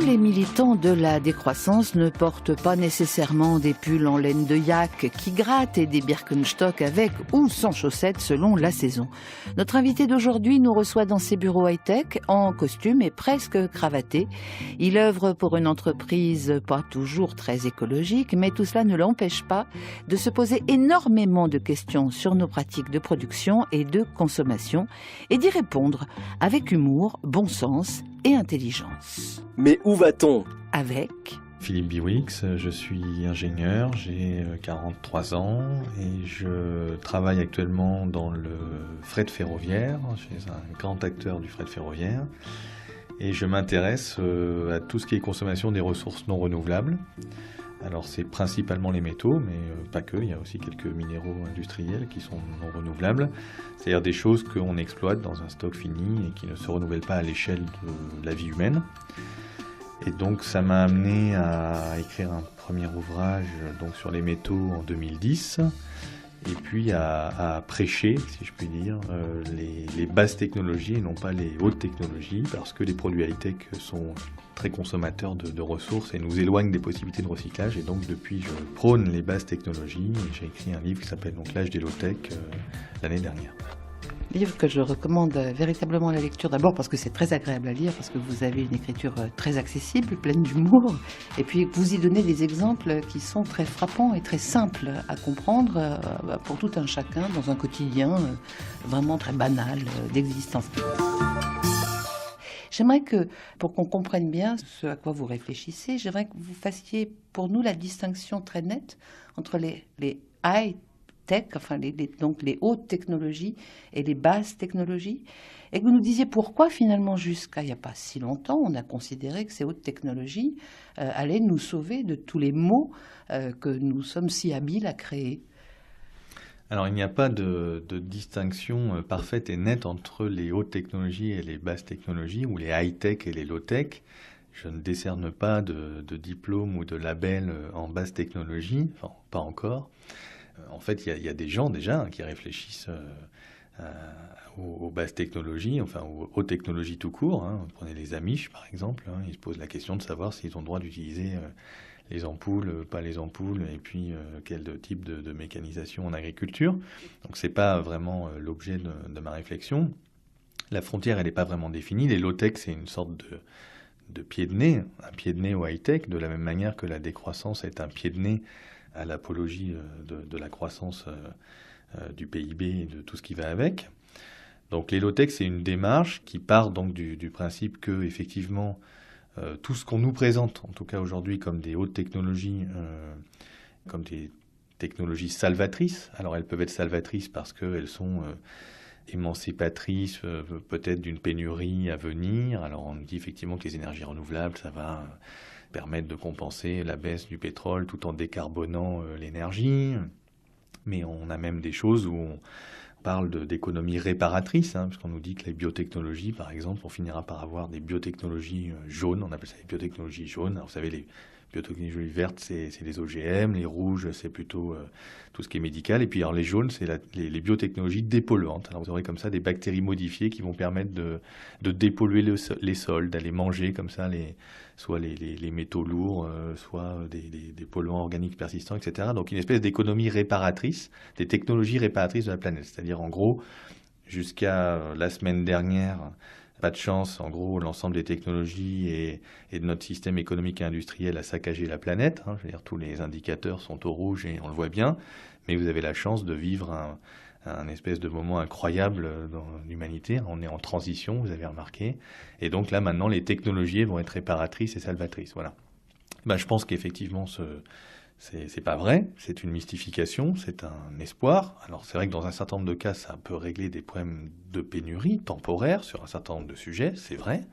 les militants de la décroissance ne portent pas nécessairement des pulls en laine de yak qui grattent et des Birkenstock avec ou sans chaussettes selon la saison. Notre invité d'aujourd'hui nous reçoit dans ses bureaux high-tech en costume et presque cravaté. Il œuvre pour une entreprise pas toujours très écologique, mais tout cela ne l'empêche pas de se poser énormément de questions sur nos pratiques de production et de consommation et d'y répondre avec humour, bon sens et intelligence. Mais où va-t-on ? Avec Philippe Biwix, je suis ingénieur, j'ai 43 ans et je travaille actuellement dans le fret ferroviaire, chez un grand acteur du fret ferroviaire, et je m'intéresse à tout ce qui est consommation des ressources non renouvelables. Alors c'est principalement les métaux, mais pas que, il y a aussi quelques minéraux industriels qui sont non renouvelables, c'est-à-dire des choses qu'on exploite dans un stock fini et qui ne se renouvellent pas à l'échelle de la vie humaine. Et donc ça m'a amené à écrire un premier ouvrage donc, sur les métaux en 2010, et puis à prêcher, si je puis dire, les basses technologies et non pas les hautes technologies, parce que les produits high-tech sont très consommateurs de ressources et nous éloignent des possibilités de recyclage. Et donc depuis, je prône les basses technologies et j'ai écrit un livre qui s'appelle donc L'âge des low-tech l'année dernière. livre que je recommande véritablement la lecture, d'abord parce que c'est très agréable à lire, parce que vous avez une écriture très accessible, pleine d'humour, et puis vous y donnez des exemples qui sont très frappants et très simples à comprendre pour tout un chacun dans un quotidien vraiment très banal d'existence. J'aimerais que, pour qu'on comprenne bien ce à quoi vous réfléchissez, j'aimerais que vous fassiez pour nous la distinction très nette entre les high-tech, enfin donc les hautes technologies et les basses technologies, et que vous nous disiez pourquoi finalement jusqu'à il n'y a pas si longtemps, on a considéré que ces hautes technologies allaient nous sauver de tous les maux que nous sommes si habiles à créer. Alors il n'y a pas de distinction parfaite et nette entre les hautes technologies et les basses technologies, ou les high-tech et les low-tech. Je ne décerne pas de diplôme ou de label en basse technologie, enfin pas encore. En fait, il y a des gens déjà qui réfléchissent aux basses technologies, enfin aux hautes technologies tout court. Prenez les Amish par exemple, ils se posent la question de savoir s'ils ont le droit d'utiliser les ampoules, pas les ampoules, et puis quel type de mécanisation en agriculture. Donc c'est pas vraiment l'objet de ma réflexion. La frontière, elle n'est pas vraiment définie. Les low-tech, c'est une sorte de pied de nez, un pied de nez au high-tech, de la même manière que la décroissance est un pied de nez à l'apologie de la croissance du PIB et de tout ce qui va avec. Donc les low-tech, c'est une démarche qui part donc du principe que, effectivement, tout ce qu'on nous présente, en tout cas aujourd'hui, comme des hautes technologies, comme des technologies salvatrices. Alors elles peuvent être salvatrices parce qu'elles sont émancipatrices peut-être d'une pénurie à venir. Alors on dit effectivement que les énergies renouvelables, ça va permettre de compenser la baisse du pétrole tout en décarbonant l'énergie. Mais on a même des choses où on parle d'économie réparatrice, parce qu'on nous dit que les biotechnologies, par exemple, on finira par avoir des biotechnologies jaunes, on appelle ça les biotechnologies jaunes. Alors, vous savez, les biotechnologies vertes, c'est les OGM, les rouges, c'est plutôt tout ce qui est médical, et puis alors, les jaunes, c'est les biotechnologies dépolluantes. Alors, vous aurez comme ça des bactéries modifiées qui vont permettre de dépolluer les sols, d'aller manger comme ça soit les métaux lourds, soit des polluants organiques persistants, etc. Donc une espèce d'économie réparatrice, des technologies réparatrices de la planète. C'est-à-dire en gros, jusqu'à la semaine dernière, pas de chance, en gros, l'ensemble des technologies et de notre système économique et industriel a saccagé la planète. Je veux dire, tous les indicateurs sont au rouge et on le voit bien, mais vous avez la chance de vivre un espèce de moment incroyable dans l'humanité. On est en transition, vous avez remarqué. Et donc là, maintenant, les technologies vont être réparatrices et salvatrices. Voilà. Je pense qu'effectivement, c'est pas vrai. C'est une mystification, c'est un espoir. Alors c'est vrai que dans un certain nombre de cas, ça peut régler des problèmes de pénurie temporaire sur un certain nombre de sujets, c'est vrai.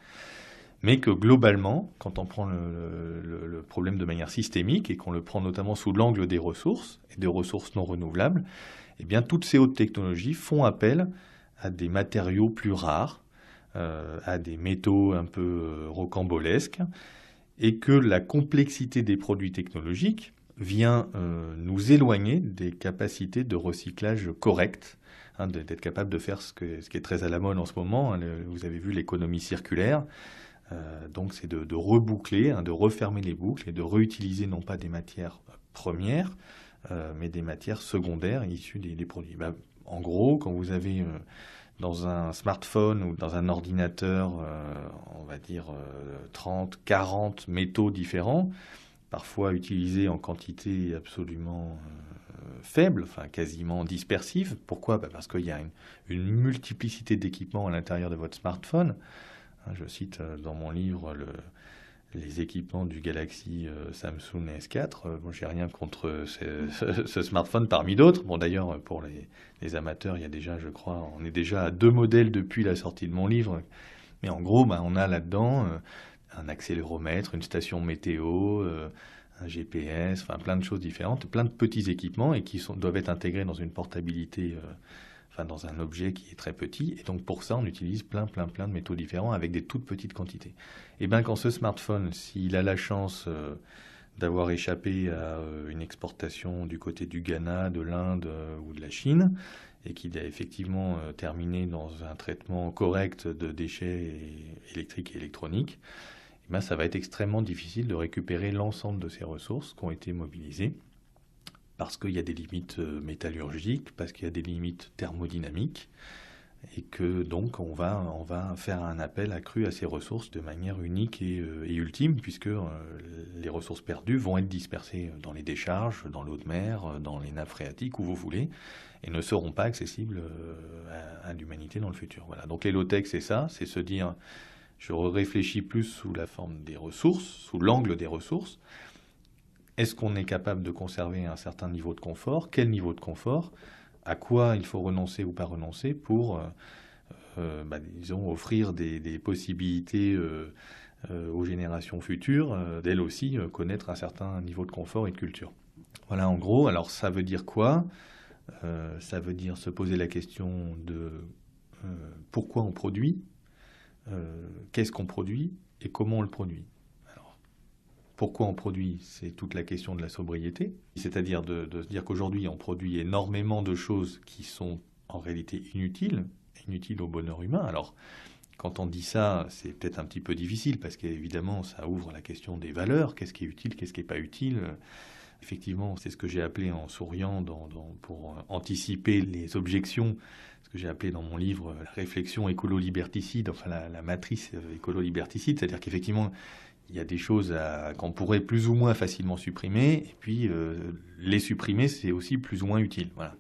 Mais que globalement, quand on prend le problème de manière systémique et qu'on le prend notamment sous l'angle des ressources et des ressources non renouvelables, eh bien, toutes ces hautes technologies font appel à des matériaux plus rares, à des métaux un peu rocambolesques, et que la complexité des produits technologiques vient nous éloigner des capacités de recyclage correctes, d'être capable de faire ce qui est très à la mode en ce moment. Vous avez vu l'économie circulaire. Donc c'est de reboucler, de refermer les boucles et de réutiliser non pas des matières premières, mais des matières secondaires issues des produits. En gros, quand vous avez dans un smartphone ou dans un ordinateur, on va dire 30, 40 métaux différents, parfois utilisés en quantité absolument faible, enfin quasiment dispersive. Pourquoi ? Parce qu'il y a une multiplicité d'équipements à l'intérieur de votre smartphone. Je cite dans mon livre les équipements du Galaxy Samsung S4. Bon, j'ai rien contre ce smartphone parmi d'autres. Bon, d'ailleurs, pour les amateurs, il y a déjà, je crois, on est déjà à 2 modèles depuis la sortie de mon livre. Mais en gros, on a là-dedans un accéléromètre, une station météo, un GPS, enfin plein de choses différentes, plein de petits équipements et qui doivent être intégrés dans une portabilité, dans un objet qui est très petit. Et donc pour ça, on utilise plein de métaux différents avec des toutes petites quantités. Et bien quand ce smartphone, s'il a la chance d'avoir échappé à une exportation du côté du Ghana, de l'Inde ou de la Chine, et qu'il a effectivement terminé dans un traitement correct de déchets électriques et électroniques, ça va être extrêmement difficile de récupérer l'ensemble de ces ressources qui ont été mobilisées, parce qu'il y a des limites métallurgiques, parce qu'il y a des limites thermodynamiques, et que donc on va faire un appel accru à ces ressources de manière unique et ultime, puisque les ressources perdues vont être dispersées dans les décharges, dans l'eau de mer, dans les nappes phréatiques, où vous voulez, et ne seront pas accessibles à l'humanité dans le futur. Voilà. Donc les low-tech, c'est ça, c'est se dire, je réfléchis plus sous la forme des ressources, sous l'angle des ressources. Est-ce qu'on est capable de conserver un certain niveau de confort ? Quel niveau de confort ? À quoi il faut renoncer ou pas renoncer pour, disons, offrir des possibilités aux générations futures, d'elles aussi connaître un certain niveau de confort et de culture. Voilà, en gros. Alors, ça veut dire quoi ? Ça veut dire se poser la question de pourquoi on produit, qu'est-ce qu'on produit et comment on le produit. Pourquoi on produit, c'est toute la question de la sobriété, c'est-à-dire de se dire qu'aujourd'hui on produit énormément de choses qui sont en réalité inutiles au bonheur humain. Alors, quand on dit ça, c'est peut-être un petit peu difficile parce qu'évidemment ça ouvre la question des valeurs, qu'est-ce qui est utile, qu'est-ce qui n'est pas utile. Effectivement, c'est ce que j'ai appelé en souriant pour anticiper les objections, ce que j'ai appelé dans mon livre la réflexion écolo-liberticide, enfin la matrice écolo-liberticide, c'est-à-dire qu'effectivement, il y a des choses qu'on pourrait plus ou moins facilement supprimer, et puis les supprimer, c'est aussi plus ou moins utile. Voilà.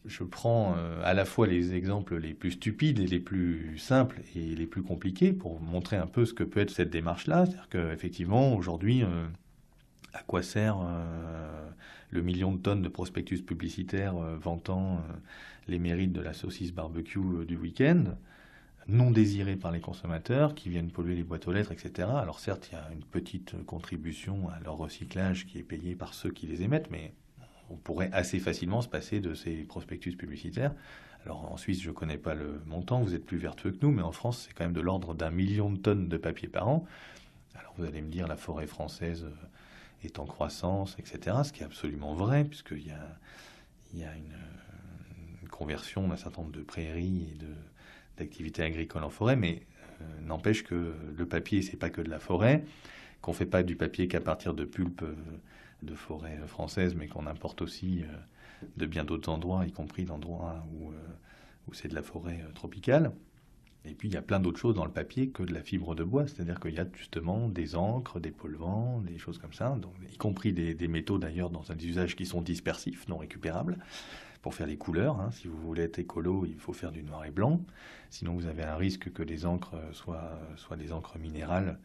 Je prends à la fois les exemples les plus stupides et les plus simples et les plus compliqués pour montrer un peu ce que peut être cette démarche-là. C'est-à-dire qu'effectivement, aujourd'hui, à quoi sert le million de tonnes de prospectus publicitaires vantant les mérites de la saucisse barbecue du week-end, non désirés par les consommateurs, qui viennent polluer les boîtes aux lettres, etc. Alors certes, il y a une petite contribution à leur recyclage qui est payée par ceux qui les émettent, mais on pourrait assez facilement se passer de ces prospectus publicitaires. Alors en Suisse, je ne connais pas le montant, vous êtes plus vertueux que nous, mais en France, c'est quand même de l'ordre d'1 million de tonnes de papier par an. Alors vous allez me dire, la forêt française est en croissance, etc., ce qui est absolument vrai, puisqu'il y a une conversion d'un certain nombre de prairies et d'activités agricoles en forêt, mais n'empêche que le papier, c'est pas que de la forêt, qu'on fait pas du papier qu'à partir de pulpe de forêt française, mais qu'on importe aussi de bien d'autres endroits, y compris d'endroits où c'est de la forêt tropicale. Et puis il y a plein d'autres choses dans le papier que de la fibre de bois, c'est-à-dire qu'il y a justement des encres, des polvents, des choses comme ça, donc, y compris des métaux d'ailleurs dans des usages qui sont dispersifs, non récupérables, pour faire les couleurs. Si vous voulez être écolo, il faut faire du noir et blanc. Sinon, vous avez un risque que les encres soient des encres minérales.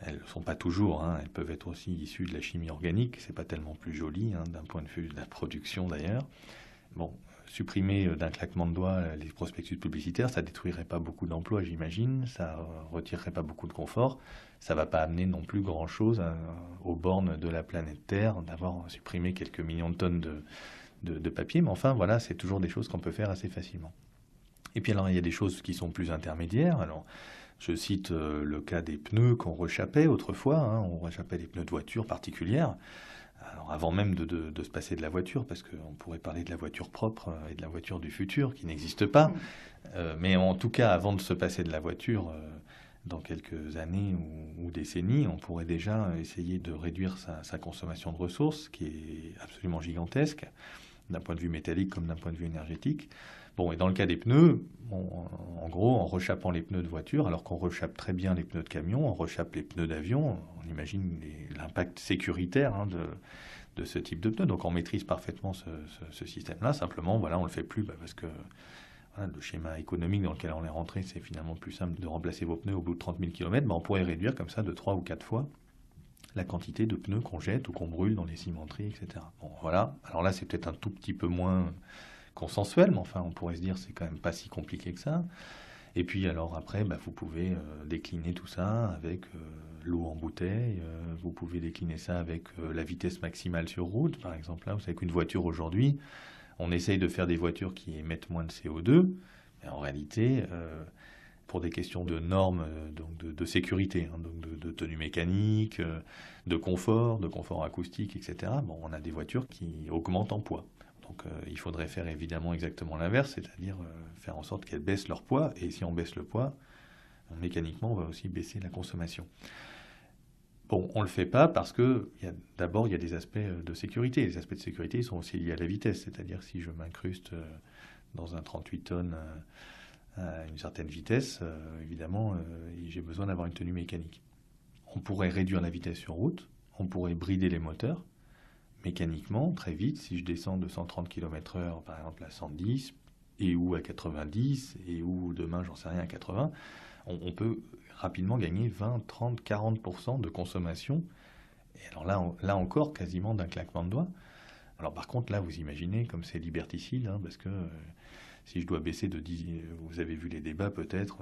Elles ne sont pas toujours. Elles peuvent être aussi issues de la chimie organique. C'est pas tellement plus joli d'un point de vue de la production d'ailleurs. Bon, supprimer d'un claquement de doigts les prospectus publicitaires, ça détruirait pas beaucoup d'emplois, j'imagine. Ça retirerait pas beaucoup de confort. Ça va pas amener non plus grand-chose aux bornes de la planète Terre d'avoir supprimé quelques millions de tonnes de papier, mais enfin voilà, c'est toujours des choses qu'on peut faire assez facilement. Et puis alors il y a des choses qui sont plus intermédiaires. Alors je cite le cas des pneus qu'on rechappait autrefois, on rechappait les pneus de voiture particulières, alors avant même de se passer de la voiture, parce qu'on pourrait parler de la voiture propre et de la voiture du futur qui n'existe pas, mais en tout cas avant de se passer de la voiture, dans quelques années ou décennies, on pourrait déjà essayer de réduire sa consommation de ressources, qui est absolument gigantesque, d'un point de vue métallique comme d'un point de vue énergétique. Bon, et dans le cas des pneus, en gros, en rechappant les pneus de voiture, alors qu'on rechappe très bien les pneus de camion, on rechappe les pneus d'avion, on imagine l'impact sécuritaire de ce type de pneus. Donc on maîtrise parfaitement ce système-là. Simplement, voilà, on ne le fait plus parce que voilà, le schéma économique dans lequel on est rentré, c'est finalement plus simple de remplacer vos pneus au bout de 30 000 km. On pourrait réduire comme ça de 3 ou 4 fois la quantité de pneus qu'on jette ou qu'on brûle dans les cimenteries, etc. Bon, voilà. Alors là, c'est peut-être un tout petit peu moins consensuel, mais enfin, on pourrait se dire c'est quand même pas si compliqué que ça. Et puis alors après, vous pouvez décliner tout ça avec l'eau en bouteille, vous pouvez décliner ça avec la vitesse maximale sur route, par exemple. Là, vous savez qu'une voiture aujourd'hui, on essaye de faire des voitures qui émettent moins de CO2, mais en réalité, pour des questions de normes, donc de sécurité, donc de tenue mécanique, de confort acoustique, etc., on a des voitures qui augmentent en poids. Donc il faudrait faire évidemment exactement l'inverse, c'est-à-dire faire en sorte qu'elles baissent leur poids, et si on baisse le poids, mécaniquement, on va aussi baisser la consommation. Bon, on ne le fait pas parce que d'abord, il y a des aspects de sécurité. Les aspects de sécurité sont aussi liés à la vitesse, c'est-à-dire si je m'incruste dans un 38 tonnes à une certaine vitesse, évidemment, j'ai besoin d'avoir une tenue mécanique. On pourrait réduire la vitesse sur route, on pourrait brider les moteurs, mécaniquement, très vite, si je descends de 130 km/h, par exemple, à 110, et ou à 90, et ou demain, j'en sais rien, à 80, on peut rapidement gagner 20, 30, 40% de consommation. Et alors là encore, quasiment d'un claquement de doigts. Alors par contre, là, vous imaginez comme c'est liberticide, parce que si je dois baisser de 10... Vous avez vu les débats peut-être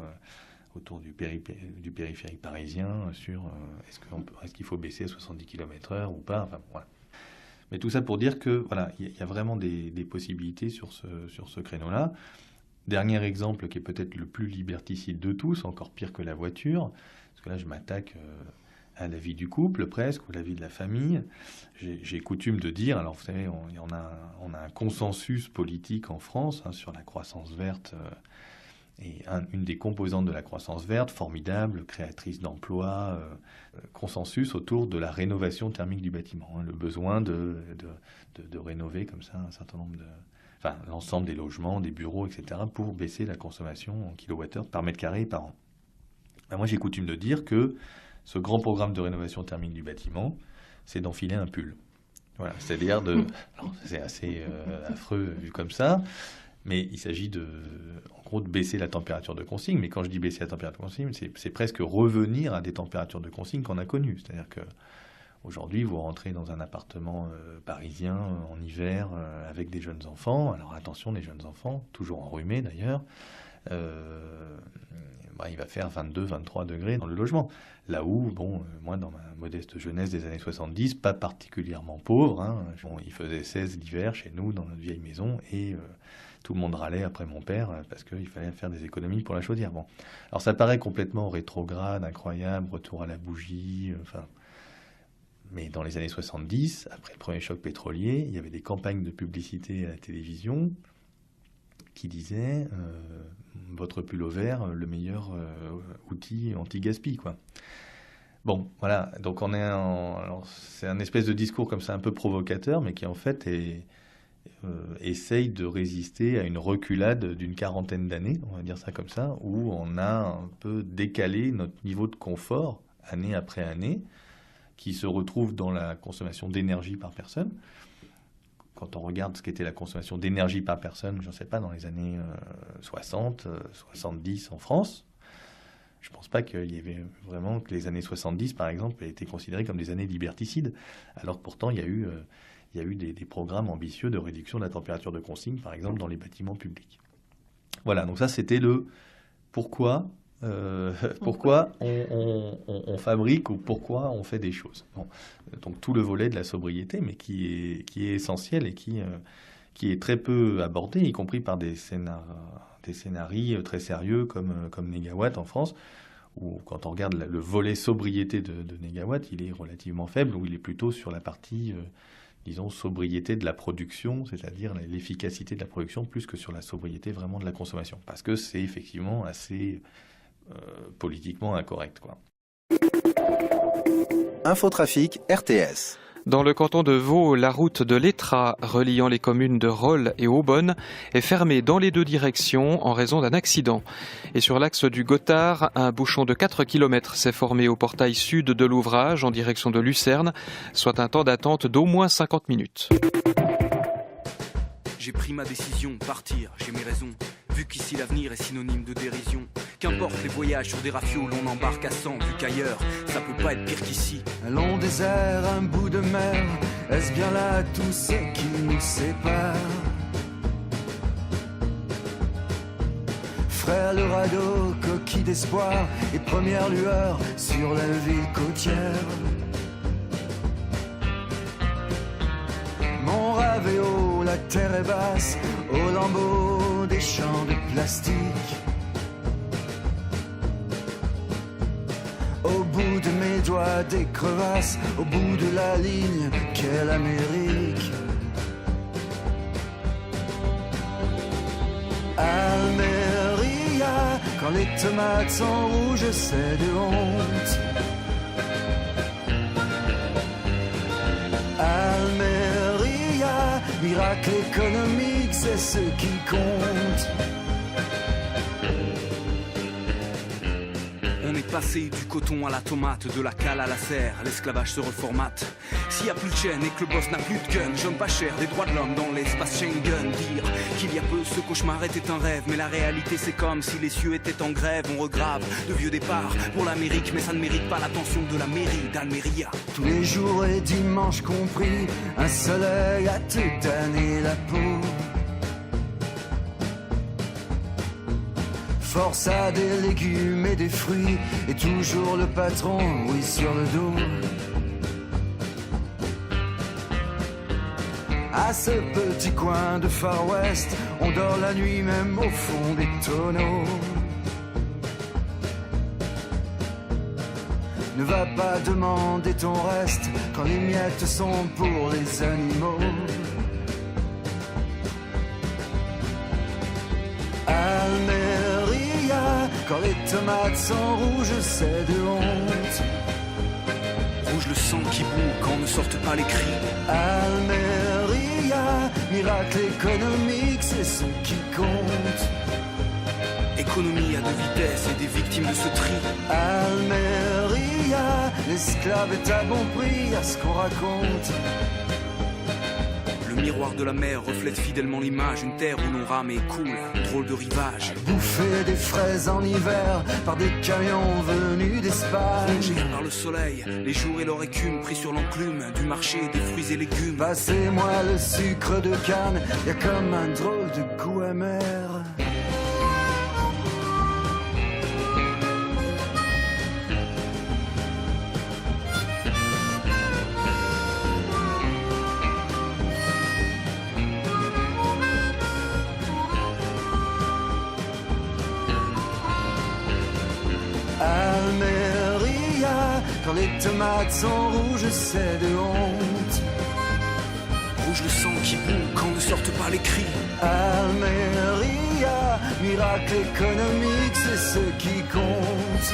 autour du périphérique parisien sur est-ce qu'il faut baisser à 70 km/h ou pas. Enfin, voilà. Mais tout ça pour dire que voilà, il y a vraiment des possibilités sur ce créneau-là. Dernier exemple qui est peut-être le plus liberticide de tous, encore pire que la voiture, parce que là je m'attaque à la vie du couple presque, ou la vie de la famille. J'ai coutume de dire, alors vous savez, on a un consensus politique en France sur la croissance verte, et une des composantes de la croissance verte, formidable, créatrice d'emplois, consensus autour de la rénovation thermique du bâtiment, le besoin de rénover comme ça un certain nombre l'ensemble des logements, des bureaux, etc., pour baisser la consommation en kilowattheure par mètre carré et par an. Moi, j'ai coutume de dire que ce grand programme de rénovation thermique du bâtiment, c'est d'enfiler un pull. Voilà, c'est-à-dire alors, c'est assez affreux vu comme ça, mais il s'agit en gros, de baisser la température de consigne. Mais quand je dis baisser la température de consigne, c'est presque revenir à des températures de consigne qu'on a connues. C'est-à-dire que aujourd'hui, vous rentrez dans un appartement parisien en hiver avec des jeunes enfants. Alors attention, les jeunes enfants, toujours enrhumés d'ailleurs, il va faire 22, 23 degrés dans le logement. Là où, moi, dans ma modeste jeunesse des années 70, pas particulièrement pauvre, il faisait 16 l'hiver chez nous, dans notre vieille maison, et tout le monde râlait après mon père parce qu'il fallait faire des économies pour la chaudière. Bon. Alors ça paraît complètement rétrograde, incroyable, retour à la bougie, mais dans les années 70, après le premier choc pétrolier, il y avait des campagnes de publicité à la télévision qui disaient votre pull au vert, le meilleur outil anti-gaspi, quoi. Bon, voilà, donc alors, c'est un espèce de discours comme ça un peu provocateur, mais qui en fait essaye de résister à une reculade d'une quarantaine d'années, on va dire ça comme ça, où on a un peu décalé notre niveau de confort année après année, qui se retrouve dans la consommation d'énergie par personne. Quand on regarde ce qu'était la consommation d'énergie par personne, je ne sais pas, dans les années 60, 70 en France, je ne pense pas qu'il y avait vraiment que les années 70, par exemple, aient été considérées comme des années liberticides, alors que pourtant il y a eu des programmes ambitieux de réduction de la température de consigne, par exemple, dans les bâtiments publics. Voilà, donc ça c'était le pourquoi on fabrique ou pourquoi on fait des choses. Bon, donc tout le volet de la sobriété, mais qui est essentiel et qui est très peu abordé, y compris par des scénarios très sérieux comme Négawatt en France, où quand on regarde le volet sobriété de Négawatt, il est relativement faible, où il est plutôt sur la partie disons, sobriété de la production, c'est-à-dire l'efficacité de la production, plus que sur la sobriété vraiment de la consommation. Parce que c'est effectivement assez politiquement incorrect, quoi. Infotrafic RTS. Dans le canton de Vaud, la route de l'Étrat, reliant les communes de Rolle et Aubonne, est fermée dans les deux directions en raison d'un accident. Et sur l'axe du Gothard, un bouchon de 4 km s'est formé au portail sud de l'ouvrage en direction de Lucerne, soit un temps d'attente d'au moins 50 minutes. J'ai pris ma décision, partir, j'ai mes raisons. Vu qu'ici l'avenir est synonyme de dérision. Qu'importe les voyages sur des rafioles, on embarque à 100, vu qu'ailleurs, ça peut pas être pire qu'ici. Un long désert, un bout de mer, est-ce bien là tout ce qui nous sépare? Frère le radeau, coquille d'espoir et première lueur sur la ville côtière. Mon rêve est haut, la terre est basse, au lambeau des champs de plastique. Au bout de mes doigts des crevasses, au bout de la ligne qu'est l'Amérique. Almeria, quand les tomates sont rouges, c'est de honte. Almeria, miracle économique, c'est ce qui compte. On est passé du coton à la tomate, de la cale à la serre, l'esclavage se reformate. S'il y a plus de chaîne et que le boss n'a plus de gun, j'aime pas cher des droits de l'homme dans l'espace Schengen. Dire qu'il y a peu ce cauchemar était un rêve, mais la réalité c'est comme si les cieux étaient en grève. On regrave de vieux départs pour l'Amérique, mais ça ne mérite pas l'attention de la mairie d'Almeria. Tous les jours et dimanches compris, un soleil à te tanner la peau. Force à des légumes et des fruits, et toujours le patron, oui, sur le dos. À ce petit coin de Far West, on dort la nuit même au fond des tonneaux. Ne va pas demander ton reste quand les miettes sont pour les animaux. Almeria, quand les tomates sont rouges, c'est de honte. Rouge le sang qui bout quand ne sortent pas les cris. Almeria, miracle économique, c'est ce qui compte. Économie à deux vitesses et des victimes de ce tri. Almeria, l'esclave est à bon prix, à ce qu'on raconte. Le miroir de la mer reflète fidèlement l'image, une terre où l'on rame et coule, drôle de rivage. Bouffer des fraises en hiver par des camions venus d'Espagne. Rongés par le soleil, les jours et leur écume pris sur l'enclume du marché des fruits et légumes. Passez-moi le sucre de canne, y a comme un drôle de goût amer. Almeria, quand les tomates sont rouges, c'est de honte. Rouge le sang qui bout quand ne sortent pas les cris. Almeria, miracle économique, c'est ce qui compte.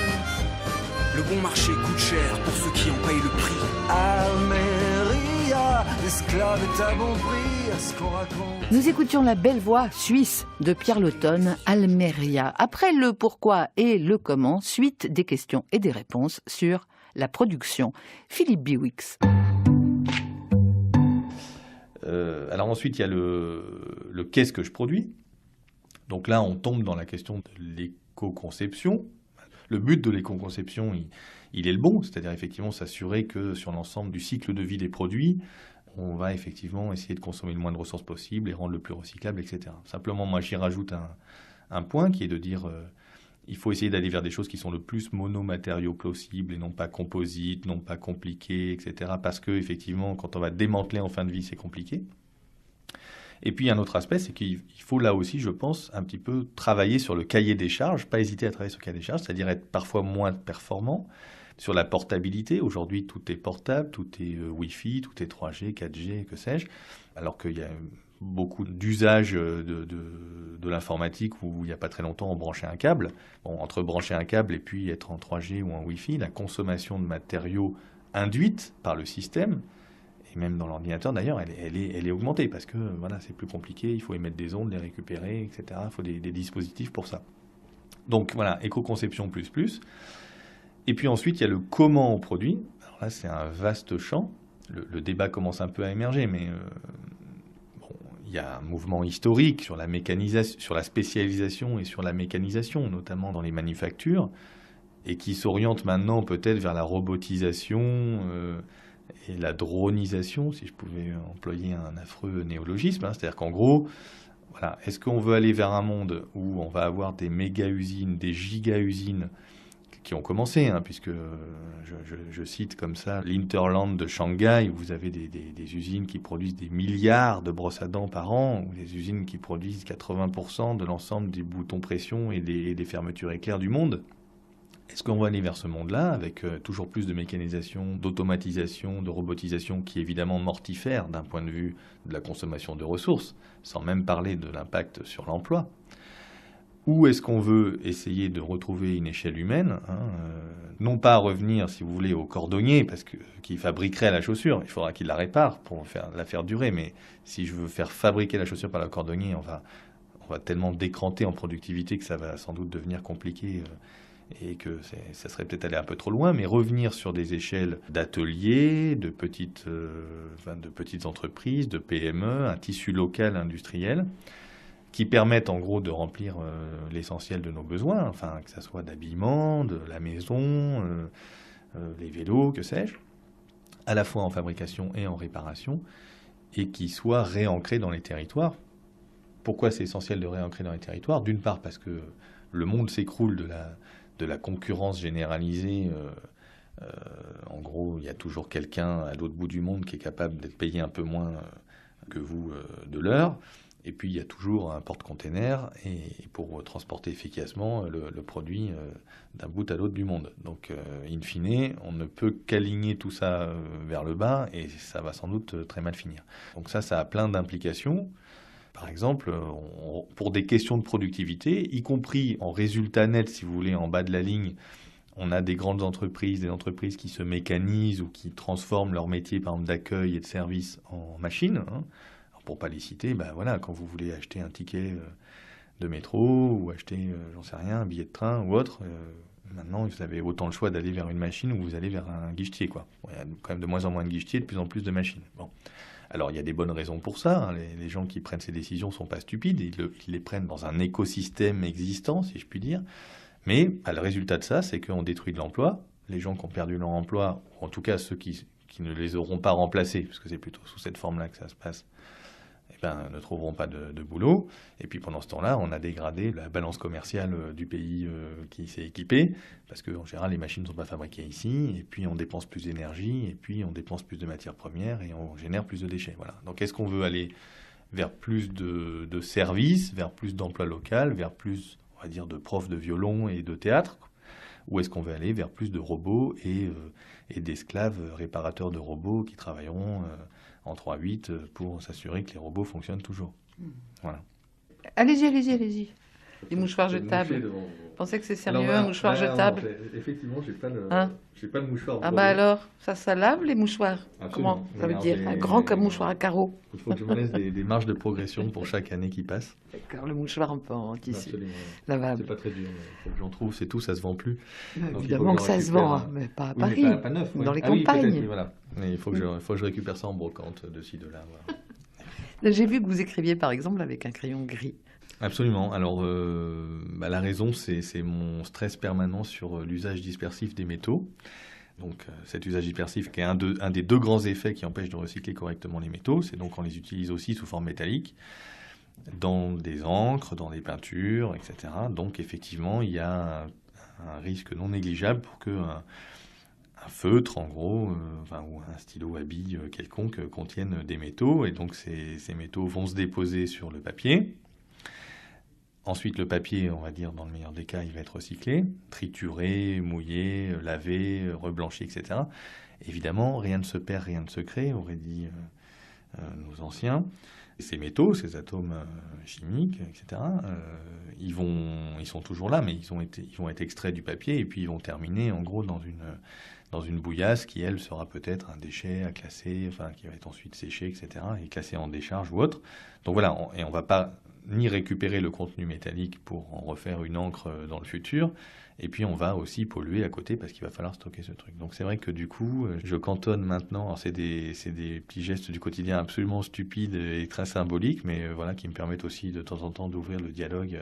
Le bon marché coûte cher pour ceux qui en payent le prix. Almeria, l'esclave est à bon prix, à ce qu'on raconte. Nous écoutions la belle voix suisse de Pierre Lautonne, Almeria. Après le pourquoi et le comment, suite des questions et des réponses sur la production. Philippe Biwix. Alors ensuite, il y a le qu'est-ce que je produis. Donc là, on tombe dans la question de l'éco-conception. Le but de l'éco-conception, il est le bon, c'est-à-dire effectivement s'assurer que sur l'ensemble du cycle de vie des produits, on va effectivement essayer de consommer le moins de ressources possible et rendre le plus recyclable, etc. Simplement, moi, j'y rajoute un point qui est de dire il faut essayer d'aller vers des choses qui sont le plus monomatériaux possible et non pas composites, non pas compliquées, etc. Parce que effectivement, quand on va démanteler en fin de vie, c'est compliqué. Et puis un autre aspect, c'est qu'il faut là aussi, je pense, un petit peu travailler sur le cahier des charges, pas hésiter à travailler sur le cahier des charges, c'est-à-dire être parfois moins performant sur la portabilité. Aujourd'hui, tout est portable, tout est Wi-Fi, tout est 3G, 4G, que sais-je, alors qu'il y a beaucoup d'usages de l'informatique où il n'y a pas très longtemps on branchait un câble. Bon, entre brancher un câble et puis être en 3G ou en Wi-Fi, la consommation de matériaux induite par le système, et même dans l'ordinateur d'ailleurs, elle est augmentée parce que voilà, c'est plus compliqué, il faut émettre des ondes, les récupérer, etc. Il faut des dispositifs pour ça. Donc voilà, éco-conception plus. Et puis ensuite, il y a le comment on produit. Alors là, c'est un vaste champ. Le débat commence un peu à émerger, mais il y a un mouvement historique sur la mécanisation, sur la spécialisation et sur la mécanisation, notamment dans les manufactures, et qui s'oriente maintenant peut-être vers la robotisation et la dronisation, si je pouvais employer un affreux néologisme. C'est-à-dire qu'en gros, voilà, est-ce qu'on veut aller vers un monde où on va avoir des méga-usines, des giga-usines qui ont commencé, puisque je cite comme ça l'Interland de Shanghai, où vous avez des usines qui produisent des milliards de brosses à dents par an, ou des usines qui produisent 80% de l'ensemble des boutons pression et des fermetures éclairs du monde. Est-ce qu'on va aller vers ce monde-là, avec toujours plus de mécanisation, d'automatisation, de robotisation, qui est évidemment mortifère d'un point de vue de la consommation de ressources, sans même parler de l'impact sur l'emploi? Ou est-ce qu'on veut essayer de retrouver une échelle humaine, non pas revenir, si vous voulez, au cordonnier, parce qu'il fabriquerait la chaussure, il faudra qu'il la répare pour la faire durer, mais si je veux faire fabriquer la chaussure par le cordonnier, on va tellement décranter en productivité que ça va sans doute devenir compliqué et que ça serait peut-être aller un peu trop loin, mais revenir sur des échelles d'ateliers, de petites entreprises, de PME, un tissu local industriel, qui permettent en gros de remplir l'essentiel de nos besoins, enfin que ça soit d'habillement, de la maison, les vélos, que sais-je, à la fois en fabrication et en réparation, et qui soit réancré dans les territoires. Pourquoi c'est essentiel de réancrer dans les territoires? D'une part parce que le monde s'écroule de la concurrence généralisée. En gros, il y a toujours quelqu'un à l'autre bout du monde qui est capable d'être payé un peu moins que vous de l'heure. Et puis, il y a toujours un porte-container et pour transporter efficacement le produit d'un bout à l'autre du monde. Donc, in fine, on ne peut qu'aligner tout ça vers le bas et ça va sans doute très mal finir. Donc ça a plein d'implications. Par exemple, pour des questions de productivité, y compris en résultat net, si vous voulez, en bas de la ligne, on a des grandes entreprises, des entreprises qui se mécanisent ou qui transforment leur métier, par exemple, d'accueil et de service en machine. Pour pas les citer, voilà, quand vous voulez acheter un ticket de métro ou acheter, j'en sais rien, un billet de train ou autre, maintenant vous avez autant le choix d'aller vers une machine ou vous allez vers un guichetier, quoi. Bon, il y a quand même de moins en moins de guichetiers, de plus en plus de machines. Bon. Alors il y a des bonnes raisons pour ça, les gens qui prennent ces décisions sont pas stupides, ils les prennent dans un écosystème existant, si je puis dire, mais le résultat de ça, c'est qu'on détruit de l'emploi, les gens qui ont perdu leur emploi, ou en tout cas ceux qui ne les auront pas remplacés, parce que c'est plutôt sous cette forme-là que ça se passe, ne trouveront pas de boulot. Et puis pendant ce temps-là, on a dégradé la balance commerciale du pays qui s'est équipé, parce qu'en général, les machines ne sont pas fabriquées ici, et puis on dépense plus d'énergie, et puis on dépense plus de matières premières, et on génère plus de déchets. Voilà. Donc est-ce qu'on veut aller vers plus de services, vers plus d'emplois local, vers plus, on va dire, de profs de violon et de théâtre, ou est-ce qu'on veut aller vers plus de robots et d'esclaves réparateurs de robots qui travailleront en 3-8 pour s'assurer que les robots fonctionnent toujours. Voilà. Allez-y. Les mouchoirs jetables. Vous pensez que c'est sérieux, un mouchoir jetable? Effectivement, j'ai pas de mouchoir. Ah alors, ça lave les mouchoirs? Absolument. Comment ça veut dire? Un grand comme mouchoir à carreaux. Il faut que je me laisse des marges de progression pour chaque année qui passe. D'accord, le mouchoir un peu en tissu. Absolument. Lavable. C'est pas très dur, il faut que j'en trouve, c'est tout, ça se vend plus. Évidemment que ça se vend, mais pas à Paris, pas neuf, dans les campagnes. Oui, voilà. Mais il faut que je récupère ça en brocante de ci, de là. Voilà. J'ai vu que vous écriviez par exemple avec un crayon gris. Absolument. Alors, la raison, c'est mon stress permanent sur l'usage dispersif des métaux. Donc, cet usage dispersif qui est un des deux grands effets qui empêchent de recycler correctement les métaux, c'est donc on les utilise aussi sous forme métallique, dans des encres, dans des peintures, etc. Donc, effectivement, il y a un risque non négligeable pour que un feutre, en gros, ou un stylo à billes quelconque contienne des métaux. Et donc, ces métaux vont se déposer sur le papier. Ensuite, le papier, on va dire, dans le meilleur des cas, il va être recyclé, trituré, mouillé, lavé, reblanchi, etc. Évidemment, rien ne se perd, rien ne se crée, auraient dit nos anciens. Ces métaux, ces atomes chimiques, etc., ils sont toujours là, mais ils vont être extraits du papier et puis ils vont terminer en gros dans une bouillasse qui, elle, sera peut-être un déchet à classer, enfin qui va être ensuite séché, etc., et classé en décharge ou autre. Donc voilà, on va pas ni récupérer le contenu métallique pour en refaire une encre dans le futur, et puis on va aussi polluer à côté parce qu'il va falloir stocker ce truc. Donc c'est vrai que du coup, je cantonne maintenant, alors c'est des petits gestes du quotidien absolument stupides et très symboliques, mais voilà, qui me permettent aussi de temps en temps d'ouvrir le dialogue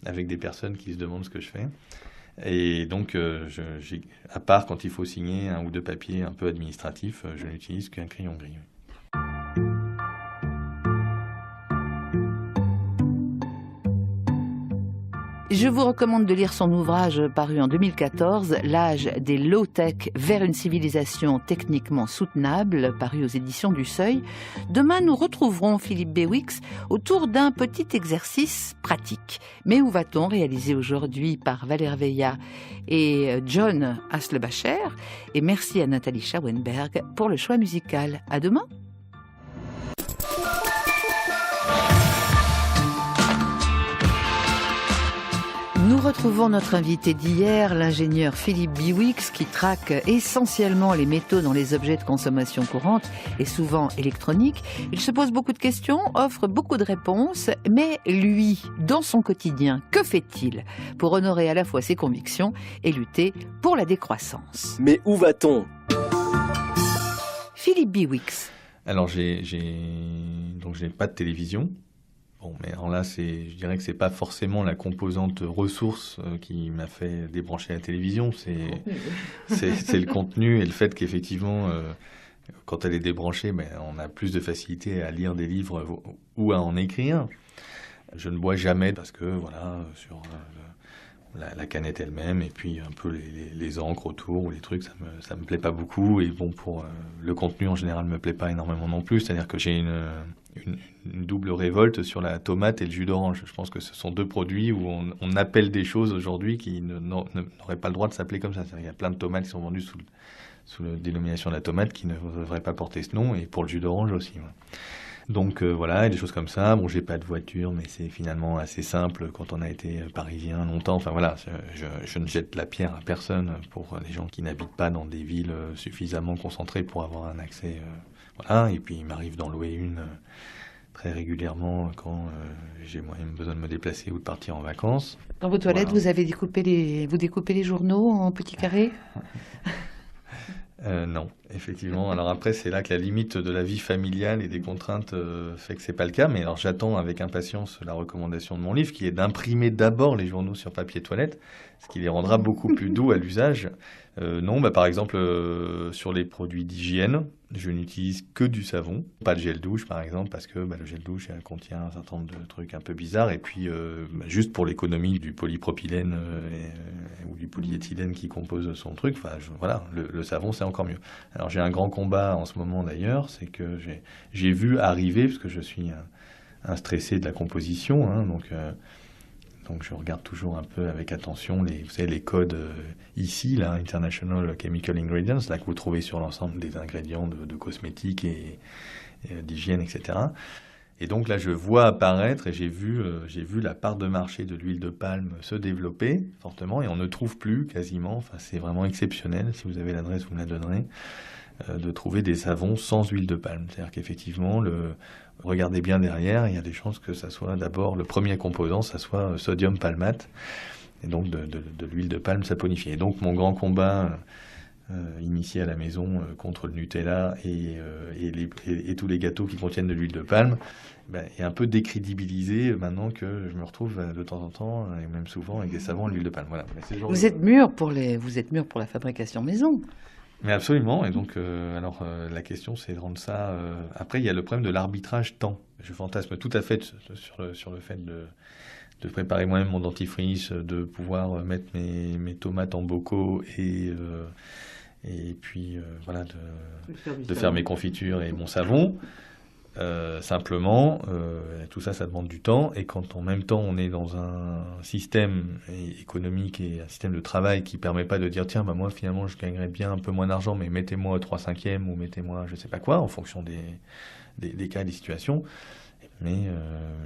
avec des personnes qui se demandent ce que je fais. Et donc, à part quand il faut signer un ou deux papiers un peu administratifs, je n'utilise qu'un crayon gris. Je vous recommande de lire son ouvrage paru en 2014, L'âge des low-tech vers une civilisation techniquement soutenable, paru aux éditions du Seuil. Demain, nous retrouverons Philippe Bewix autour d'un petit exercice pratique. Mais où va-t-on, réalisé aujourd'hui par Valère Veillat et John Haslebacher. Et merci à Nathalie Schauenberg pour le choix musical. À demain. Nous retrouvons notre invité d'hier, l'ingénieur Philippe Bewix, qui traque essentiellement les métaux dans les objets de consommation courante et souvent électroniques. Il se pose beaucoup de questions, offre beaucoup de réponses, mais lui, dans son quotidien, que fait-il pour honorer à la fois ses convictions et lutter pour la décroissance? Mais où va-t-on? Philippe Bewix. Alors j'ai pas de télévision. Bon, mais alors là, je dirais que c'est pas forcément la composante ressource qui m'a fait débrancher la télévision. C'est le contenu et le fait qu'effectivement, quand elle est débranchée, on a plus de facilité à lire des livres ou à en écrire. Je ne bois jamais parce que voilà, sur la canette elle-même et puis un peu les encres autour ou les trucs, ça me plaît pas beaucoup. Et bon, pour le contenu en général me plaît pas énormément non plus. C'est-à-dire que j'ai une double révolte sur la tomate et le jus d'orange. Je pense que ce sont deux produits où on appelle des choses aujourd'hui qui n'auraient pas le droit de s'appeler comme ça. C'est-à-dire qu'il y a plein de tomates qui sont vendues sous la dénomination de la tomate qui ne devraient pas porter ce nom, et pour le jus d'orange aussi. Voilà. Donc voilà, et des choses comme ça. Bon, j'ai pas de voiture, mais c'est finalement assez simple quand on a été parisien longtemps. Enfin voilà, je ne jette la pierre à personne pour les gens qui n'habitent pas dans des villes suffisamment concentrées pour avoir un accès. Voilà, et puis il m'arrive d'en louer une très régulièrement quand j'ai moi-même besoin de me déplacer ou de partir en vacances. Dans vos toilettes, voilà. vous découpez les journaux en petits carrés? Non, effectivement. Alors après, c'est là que la limite de la vie familiale et des contraintes fait que c'est pas le cas. Mais alors j'attends avec impatience la recommandation de mon livre, qui est d'imprimer d'abord les journaux sur papier toilette, ce qui les rendra beaucoup plus doux à l'usage. Non, par exemple, sur les produits d'hygiène, je n'utilise que du savon, pas de gel douche par exemple, parce que le gel douche contient un certain nombre de trucs un peu bizarres, et puis juste pour l'économie du polypropylène ou du polyéthylène qui compose son truc, voilà, le savon c'est encore mieux. Alors j'ai un grand combat en ce moment d'ailleurs, c'est que j'ai vu arriver, parce que je suis un stressé de la composition, hein, donc je regarde toujours un peu avec attention les codes ici, là, International Chemical Ingredients, là que vous trouvez sur l'ensemble des ingrédients de cosmétiques et d'hygiène, etc. Et donc là, je vois apparaître, et j'ai vu la part de marché de l'huile de palme se développer fortement, et on ne trouve plus quasiment, enfin c'est vraiment exceptionnel, si vous avez l'adresse, vous me la donnerez, de trouver des savons sans huile de palme. C'est-à-dire qu'effectivement, regardez bien derrière, il y a des chances que ça soit d'abord, le premier composant, ça soit sodium palmate, et donc de l'huile de palme saponifiée. Et donc mon grand combat initié à la maison contre le Nutella et tous les gâteaux qui contiennent de l'huile de palme est un peu décrédibilisé maintenant que je me retrouve de temps en temps, et même souvent, avec des savons à l'huile de palme. Voilà. Vous êtes mûr pour la fabrication maison. Mais absolument, et donc la question c'est de rendre ça... Après, il y a le problème de l'arbitrage temps. Je fantasme tout à fait sur le fait de préparer moi-même mon dentifrice, de pouvoir mettre mes tomates en bocaux et puis voilà, de faire mes confitures et mon savon. Simplement, tout ça demande du temps, et quand en même temps on est dans un système économique et un système de travail qui permet pas de dire tiens moi finalement je gagnerais bien un peu moins d'argent, mais mettez-moi 3/5 ou mettez-moi je sais pas quoi en fonction des cas et des situations, Mais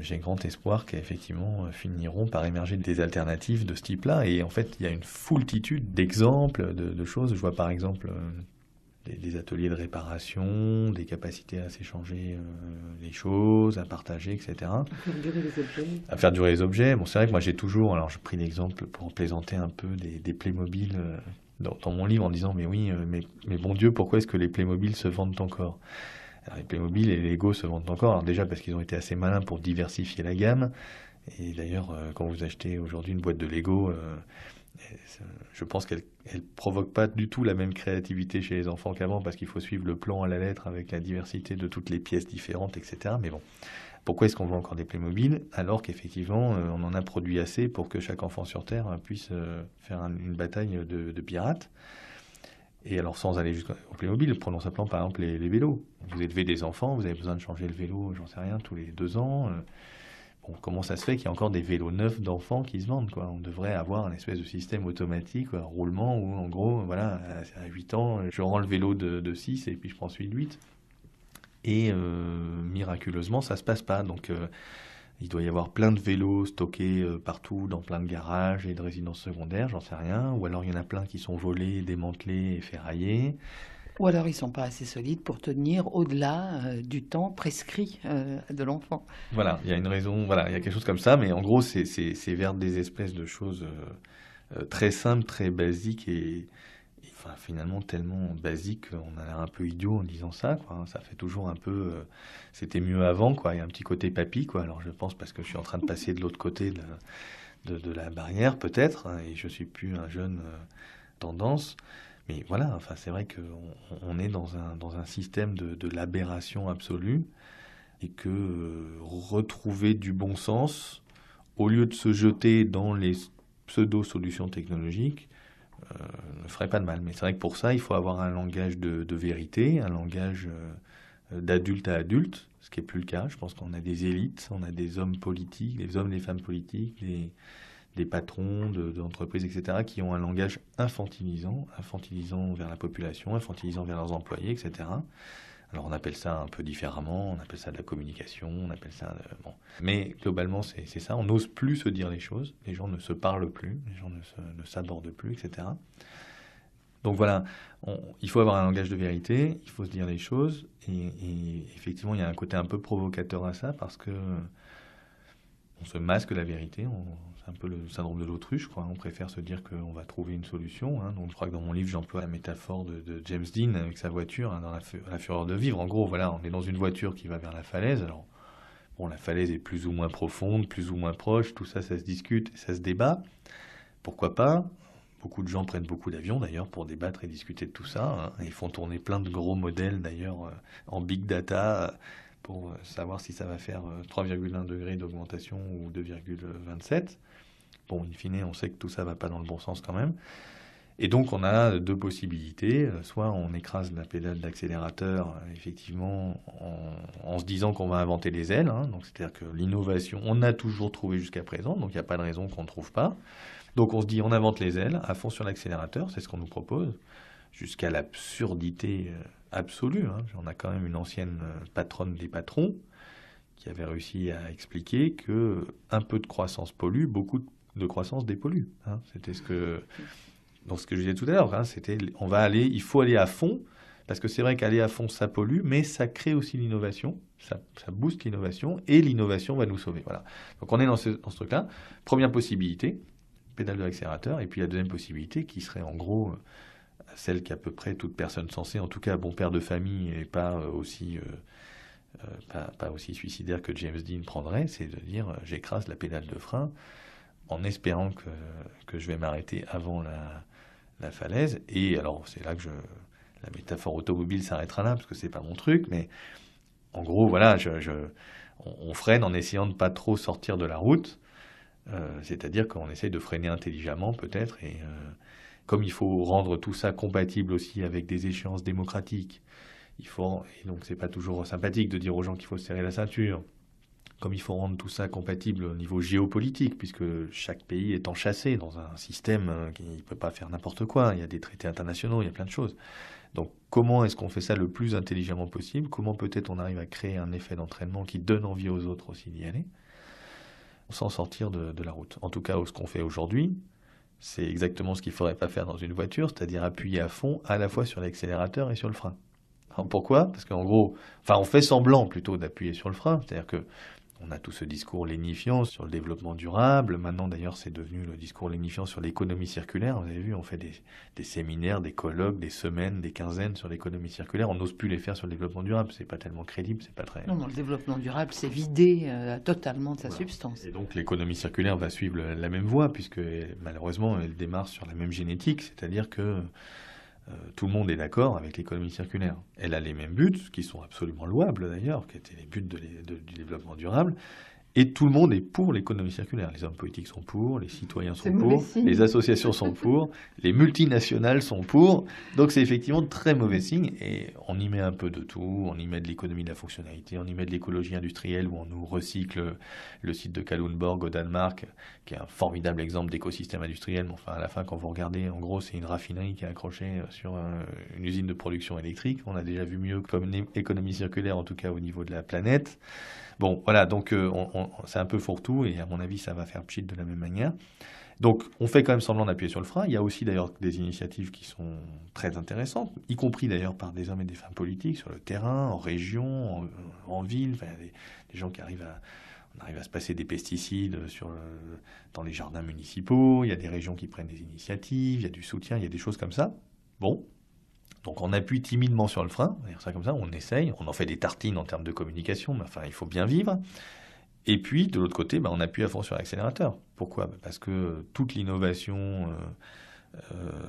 j'ai grand espoir qu'effectivement finiront par émerger des alternatives de ce type-là. Et en fait, il y a une foultitude d'exemples de choses. Je vois par exemple des ateliers de réparation, des capacités à s'échanger les choses, à partager, etc. À faire durer les objets. À faire durer les objets. Bon, c'est vrai que moi j'ai toujours, alors j'ai pris l'exemple pour plaisanter un peu des Playmobil dans mon livre en disant mais oui, mais bon Dieu, pourquoi est-ce que les Playmobil se vendent encore? Alors, les Playmobil et les Lego se vendent encore, alors déjà parce qu'ils ont été assez malins pour diversifier la gamme. Et d'ailleurs, quand vous achetez aujourd'hui une boîte de Lego, je pense qu'elle ne provoque pas du tout la même créativité chez les enfants qu'avant, parce qu'il faut suivre le plan à la lettre avec la diversité de toutes les pièces différentes, etc. Mais bon, pourquoi est-ce qu'on vend encore des Playmobil alors qu'effectivement on en a produit assez pour que chaque enfant sur Terre puisse faire une bataille de pirates? Et alors sans aller jusqu'au Playmobil, prenons simplement par exemple les vélos. Vous élevez des enfants, vous avez besoin de changer le vélo, j'en sais rien, tous les 2 ans. Bon, comment ça se fait qu'il y a encore des vélos neufs d'enfants qui se vendent, quoi? On devrait avoir un espèce de système automatique, quoi, roulement, où en gros, voilà, à 8 ans, je rends le vélo de 6 et puis je prends celui de 8. Et miraculeusement, ça se passe pas. Donc il doit y avoir plein de vélos stockés partout, dans plein de garages et de résidences secondaires, j'en sais rien. Ou alors il y en a plein qui sont volés, démantelés et ferraillés. Ou alors ils ne sont pas assez solides pour tenir au-delà du temps prescrit de l'enfant. Voilà, il y a une raison, voilà, il y a quelque chose comme ça, mais en gros, c'est vers des espèces de choses très simples, très basiques et enfin, finalement tellement basiques qu'on a l'air un peu idiot en disant ça, quoi. Ça fait toujours un peu c'était mieux avant, quoi. Il y a un petit côté papy, quoi. Alors je pense parce que je suis en train de passer de l'autre côté de la barrière, peut-être, hein, et je suis plus un jeune tendance. Mais voilà, enfin, c'est vrai qu'on est dans un système de l'aberration absolue et que retrouver du bon sens, au lieu de se jeter dans les pseudo-solutions technologiques, ne ferait pas de mal. Mais c'est vrai que pour ça, il faut avoir un langage de vérité, un langage d'adulte à adulte, ce qui n'est plus le cas. Je pense qu'on a des élites, on a des hommes politiques, des hommes et des femmes politiques, des patrons d'entreprises, etc., qui ont un langage infantilisant vers la population, infantilisant vers leurs employés, etc. Alors on appelle ça un peu différemment, on appelle ça de la communication, on appelle ça... bon. Mais globalement, c'est ça, on n'ose plus se dire les choses, les gens ne se parlent plus, les gens ne s'abordent plus, etc. Donc voilà, il faut avoir un langage de vérité, il faut se dire les choses, et effectivement, il y a un côté un peu provocateur à ça, parce que on se masque la vérité, c'est un peu le syndrome de l'autruche, quoi. On préfère se dire qu'on va trouver une solution, hein. Donc je crois que dans mon livre, j'emploie la métaphore de James Dean avec sa voiture, hein, dans la fureur de vivre. En gros, voilà, on est dans une voiture qui va vers la falaise. Alors, bon, la falaise est plus ou moins profonde, plus ou moins proche, tout ça, ça se discute, ça se débat. Pourquoi pas? Beaucoup de gens prennent beaucoup d'avions, d'ailleurs, pour débattre et discuter de tout ça, hein. Ils font tourner plein de gros modèles, d'ailleurs, en big data, pour savoir si ça va faire 3,1 degrés d'augmentation ou 2,27. Bon, in fine, on sait que tout ça va pas dans le bon sens quand même. Et donc, on a 2 possibilités. Soit on écrase la pédale d'accélérateur, effectivement, en se disant qu'on va inventer les ailes, hein. Donc, c'est-à-dire que l'innovation, on a toujours trouvé jusqu'à présent, donc il n'y a pas de raison qu'on ne trouve pas. Donc, on se dit, on invente les ailes, à fond sur l'accélérateur, c'est ce qu'on nous propose, jusqu'à l'absurdité absolue, hein. On a quand même une ancienne patronne des patrons qui avait réussi à expliquer que un peu de croissance pollue, beaucoup de croissance dépollue, hein. C'était ce que je disais tout à l'heure, hein, c'était il faut aller à fond, parce que c'est vrai qu'aller à fond ça pollue, mais ça crée aussi l'innovation, ça booste l'innovation, et l'innovation va nous sauver. Voilà. Donc on est dans ce truc-là. Première possibilité, pédale de l'accélérateur, et puis la deuxième possibilité qui serait en gros celle qu'à peu près toute personne sensée, en tout cas bon père de famille et pas aussi suicidaire que James Dean prendrait, c'est de dire j'écrase la pédale de frein en espérant que je vais m'arrêter avant la falaise. Et alors c'est là que la métaphore automobile s'arrêtera là, parce que c'est pas mon truc, mais en gros voilà, on freine en essayant de pas trop sortir de la route, c'est-à-dire qu'on essaye de freiner intelligemment peut-être, et comme il faut rendre tout ça compatible aussi avec des échéances démocratiques, et donc c'est pas toujours sympathique de dire aux gens qu'il faut se serrer la ceinture, comme il faut rendre tout ça compatible au niveau géopolitique, puisque chaque pays est enchâssé dans un système qui ne peut pas faire n'importe quoi. Il y a des traités internationaux, il y a plein de choses. Donc comment est-ce qu'on fait ça le plus intelligemment possible? Comment peut-être on arrive à créer un effet d'entraînement qui donne envie aux autres aussi d'y aller, sans sortir de la route? En tout cas, ce qu'on fait aujourd'hui, c'est exactement ce qu'il ne faudrait pas faire dans une voiture, c'est-à-dire appuyer à fond à la fois sur l'accélérateur et sur le frein. Alors pourquoi? Parce qu'en gros, on fait semblant plutôt d'appuyer sur le frein, c'est-à-dire que on a tout ce discours lénifiant sur le développement durable. Maintenant, d'ailleurs, c'est devenu le discours lénifiant sur l'économie circulaire. Vous avez vu, on fait des séminaires, des colloques, des semaines, des quinzaines sur l'économie circulaire. On n'ose plus les faire sur le développement durable. C'est pas tellement crédible, c'est pas très... Non, le développement durable, c'est vidé totalement de sa substance. Et donc, l'économie circulaire va suivre la même voie, puisque malheureusement, elle démarre sur la même génétique, c'est-à-dire que tout le monde est d'accord avec l'économie circulaire. Elle a les mêmes buts, qui sont absolument louables d'ailleurs, qui étaient les buts du développement durable, et tout le monde est pour l'économie circulaire. Les hommes politiques sont pour, les citoyens sont pour, les associations sont pour, les multinationales sont pour. Donc c'est effectivement très mauvais signe, et on y met un peu de tout. On y met de l'économie de la fonctionnalité, on y met de l'écologie industrielle, où on nous recycle le site de Kalundborg au Danemark, qui est un formidable exemple d'écosystème industriel. Mais enfin, à la fin, quand vous regardez, en gros, c'est une raffinerie qui est accrochée sur une usine de production électrique. On a déjà vu mieux comme économie circulaire, en tout cas au niveau de la planète. Bon, voilà, donc c'est un peu fourre-tout, et à mon avis, ça va faire pchit de la même manière. Donc, on fait quand même semblant d'appuyer sur le frein. Il y a aussi d'ailleurs des initiatives qui sont très intéressantes, y compris d'ailleurs par des hommes et des femmes politiques sur le terrain, en région, en ville, des gens qui arrivent on arrive à se passer des pesticides dans les jardins municipaux. Il y a des régions qui prennent des initiatives, il y a du soutien, il y a des choses comme ça. Bon. Donc on appuie timidement sur le frein, on va dire ça comme ça, on essaye, on en fait des tartines en termes de communication, mais enfin il faut bien vivre. Et puis de l'autre côté, on appuie à fond sur l'accélérateur. Pourquoi? Parce que toute l'innovation,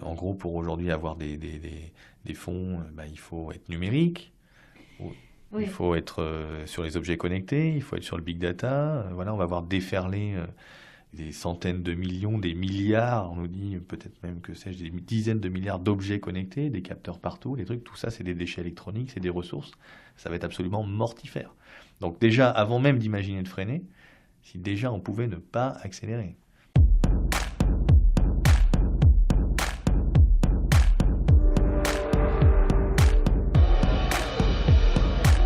en gros pour aujourd'hui avoir des fonds, il faut être numérique, oui. Il faut être sur les objets connectés, il faut être sur le big data. Voilà, on va voir déferler des centaines de millions, des milliards, on nous dit peut-être même que sais-je, des dizaines de milliards d'objets connectés, des capteurs partout, les trucs, tout ça c'est des déchets électroniques, c'est des ressources, ça va être absolument mortifère. Donc déjà, avant même d'imaginer de freiner, si déjà on pouvait ne pas accélérer.